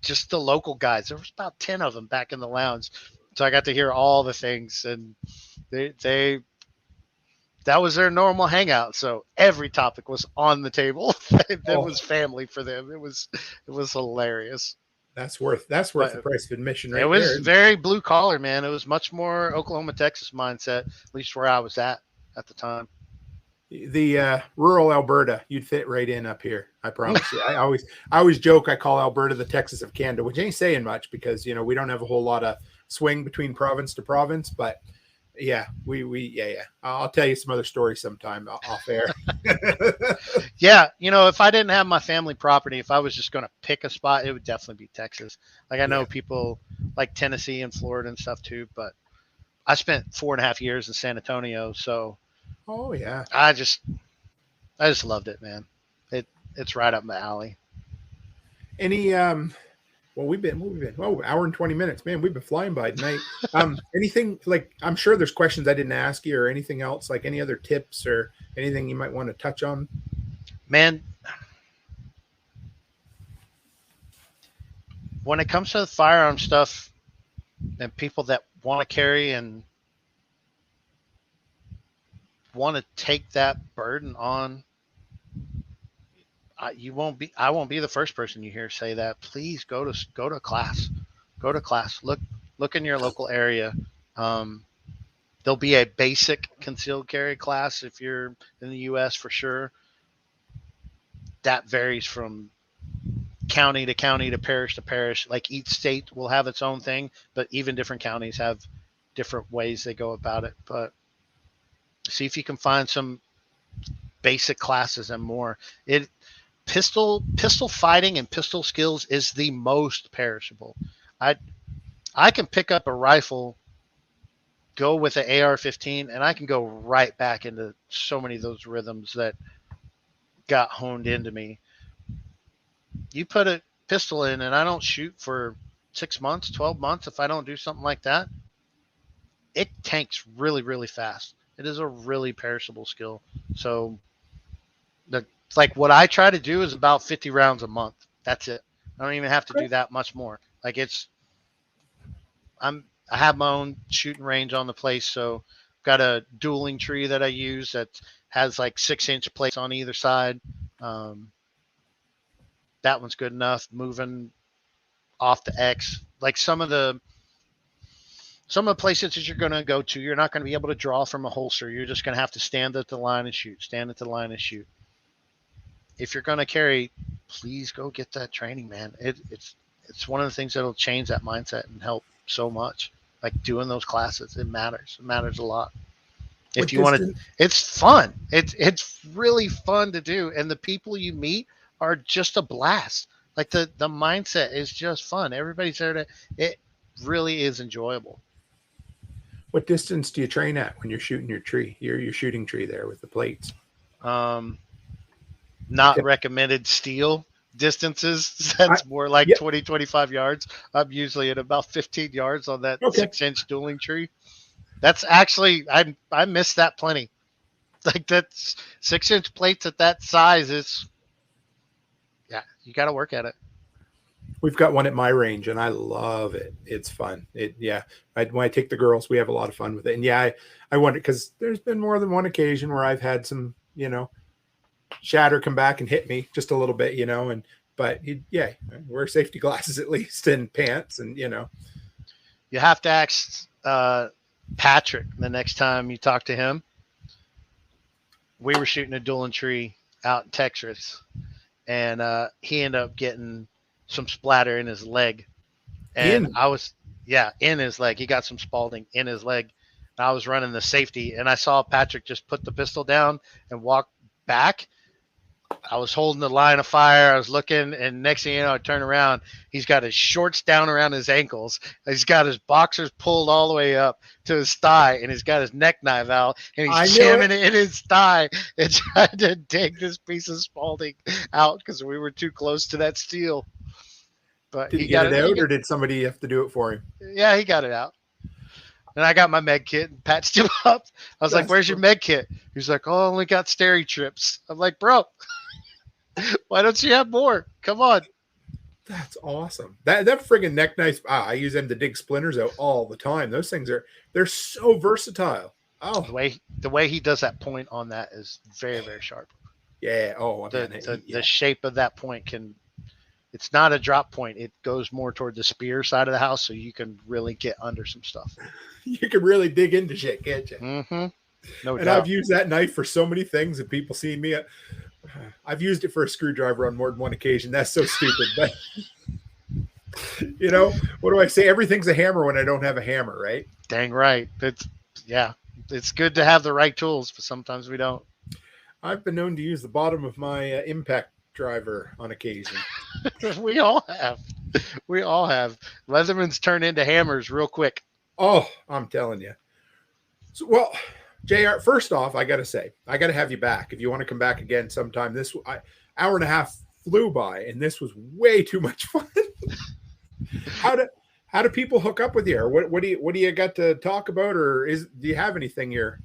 just the local guys. There was about 10 of them back in the lounge. So I got to hear all the things, and that was their normal hangout. So every topic was on the table. It was family for them. It was hilarious. That's worth the price of admission, right? It was very blue collar, man. It was much more Oklahoma, Texas mindset, at least where I was at the time. The rural Alberta, you'd fit right in up here. I promise you. I always joke I call Alberta the Texas of Canada, which ain't saying much because we don't have a whole lot of swing between province to province, but yeah, we I'll tell you some other stories sometime off air. Yeah, if I didn't have my family property, if I was just going to pick a spot, it would definitely be Texas. Like I know people like Tennessee and Florida and stuff too, but I spent 4.5 years in San Antonio, so oh yeah, I just loved it, man. It's right up my alley. Any Well, we've been hour and 20 minutes, man. We've been flying by tonight. Anything like, I'm sure there's questions I didn't ask you or anything else, like any other tips or anything you might want to touch on? Man, when it comes to the firearm stuff and people that want to carry and want to take that burden on, I won't be the first person you hear say that. Please go to class. Go to class. Look in your local area. There'll be a basic concealed carry class if you're in the U.S. for sure. That varies from county to county to parish. Like each state will have its own thing, but even different counties have different ways they go about it. But see if you can find some basic classes and more. Pistol fighting and pistol skills is the most perishable. I can pick up a rifle, go with an AR-15, and I can go right back into so many of those rhythms that got honed into me. You put a pistol in and I don't shoot for 6 months, 12 months, if I don't do something like that, it tanks really, really fast. It is a really perishable skill. So it's like what I try to do is about 50 rounds a month. That's it. I don't even have to do that much more. Like I have my own shooting range on the place. So I've got a dueling tree that I use that has like 6-inch plates on either side. That one's good enough. Moving off the X, like some of the places that you're going to go to, you're not going to be able to draw from a holster. You're just going to have to stand at the line and shoot. If you're going to carry, please go get that training, man. It's one of the things that'll change that mindset and help so much. Like doing those classes, it matters. It matters a lot. If you want to, it's fun. It's really fun to do, and the people you meet are just a blast. Like the mindset is just fun. Everybody's there it really is enjoyable. What distance do you train at when you're shooting your tree? Your shooting tree there with the plates. Not recommended steel distances. That's more like 20, 25 yards. I'm usually at about 15 yards on that 6-inch dueling tree. That's actually, I miss that plenty. Like that's 6-inch plates at that size is, you got to work at it. We've got one at my range and I love it. It's fun. When I take the girls, we have a lot of fun with it. And I wonder, because there's been more than one occasion where I've had some, shatter come back and hit me just a little bit, but wear safety glasses at least and pants and, You have to ask Patrick the next time you talk to him. We were shooting a dueling tree out in Texas and he ended up getting some splatter in his leg. And in his leg. He got some spalding in his leg. And I was running the safety and I saw Patrick just put the pistol down and walk back. I was holding the line of fire. I was looking, and next thing you know, I turn around. He's got his shorts down around his ankles. He's got his boxers pulled all the way up to his thigh, and he's got his neck knife out, and he's jamming it in his thigh and trying to dig this piece of spalding out because we were too close to that steel. But did he get it out, or did somebody have to do it for him? Yeah, he got it out. And I got my med kit and patched him up. I was like, "Where's your med kit?" He's like, "Oh, I only got steri trips." I'm like, "Bro, why don't you have more? Come on." That's awesome. That friggin' neck knife. I use them to dig splinters out all the time. Those things they're so versatile. Oh, the way he does that point on that is very, very sharp. Yeah. Oh, the shape of that point it's not a drop point. It goes more toward the spear side of the house, so you can really get under some stuff. You can really dig into shit, can't you? Mm-hmm. No and doubt. I've used that knife for so many things, and people see me. I've used it for a screwdriver on more than one occasion. That's so stupid, but what do I say? Everything's a hammer when I don't have a hammer, right? Dang right. It's good to have the right tools, but sometimes we don't. I've been known to use the bottom of my impact driver on occasion. We all have. Leathermans turn into hammers real quick. Oh, I'm telling you. So, well, JR, first off, I got to say, I got to have you back. If you want to come back again sometime, hour and a half flew by, and this was way too much fun. how do people hook up with you? Or what do you got to talk about? Or do you have anything you're,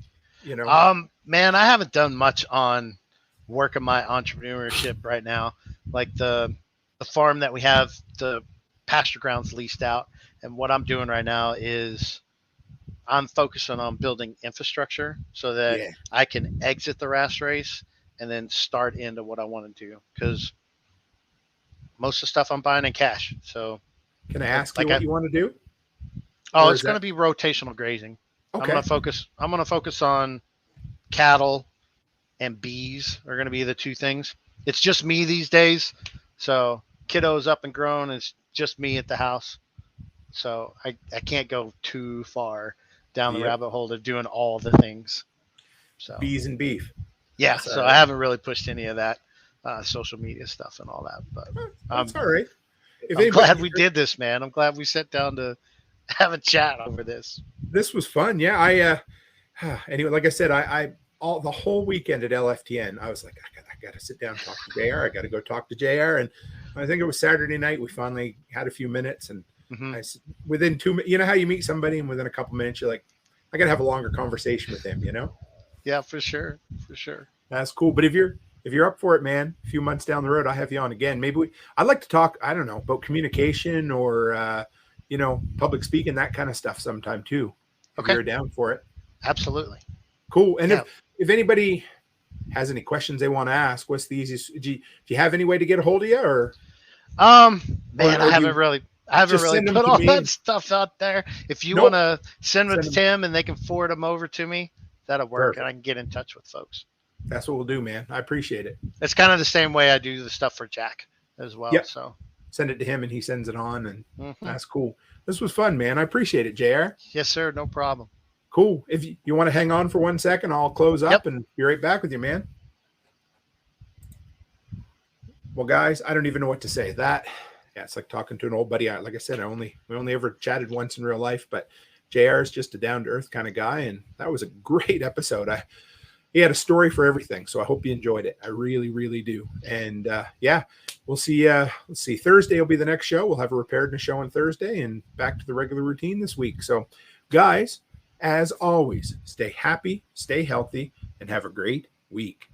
Man, I haven't done much on working my entrepreneurship right now. Like the farm that we have, the pasture grounds leased out. And what I'm doing right now is I'm focusing on building infrastructure so that I can exit the rat race and then start into what I want to do. Because most of the stuff I'm buying in cash. So can I ask you what you want to do? Oh, it's going to be rotational grazing. Okay. I'm going to focus on cattle and bees are going to be the two things. It's just me these days. So kiddos up and grown. It's just me at the house. So I can't go too far down the rabbit hole of doing all the things. So bees and beef. Yeah. That's so I haven't really pushed any of that social media stuff and all that, but that's all right. I'm glad we did this, man. I'm glad we sat down to have a chat over this. This was fun. Yeah. Anyway, like I said, all the whole weekend at LFTN, I was like, I got to sit down and talk to JR. I got to go talk to JR. And I think it was Saturday night. We finally had a few minutes, and within 2 minutes, you know how you meet somebody and within a couple minutes, you're like, I got to have a longer conversation with him, Yeah, for sure. That's cool. But if you're up for it, man, a few months down the road, I'll have you on again. Maybe I'd like to talk, I don't know, about communication or, public speaking, that kind of stuff sometime too. If you're down for it. Absolutely. Cool. And if anybody has any questions they want to ask, what's the easiest? Do you have any way to get a hold of you or? I haven't really put all that stuff out there. If you want to send them to Tim and they can forward them over to me, that'll work. Perfect. And I can get in touch with folks. That's what we'll do, man. I appreciate it. It's kind of the same way I do the stuff for Jack as well. Yep. So send it to him and he sends it on, and that's cool. This was fun, man. I appreciate it, JR. Yes, sir. No problem. Cool. If you want to hang on for 1 second, I'll close up and be right back with you, man. Well, guys, I don't even know what to say. It's like talking to an old buddy. Like I said, we only ever chatted once in real life, but JR is just a down-to-earth kind of guy, and that was a great episode. He had a story for everything, so I hope you enjoyed it. I really, really do. And we'll see. Let's see. Thursday will be the next show. We'll have a preparedness show on Thursday, and back to the regular routine this week. So, guys, as always, stay happy, stay healthy, and have a great week.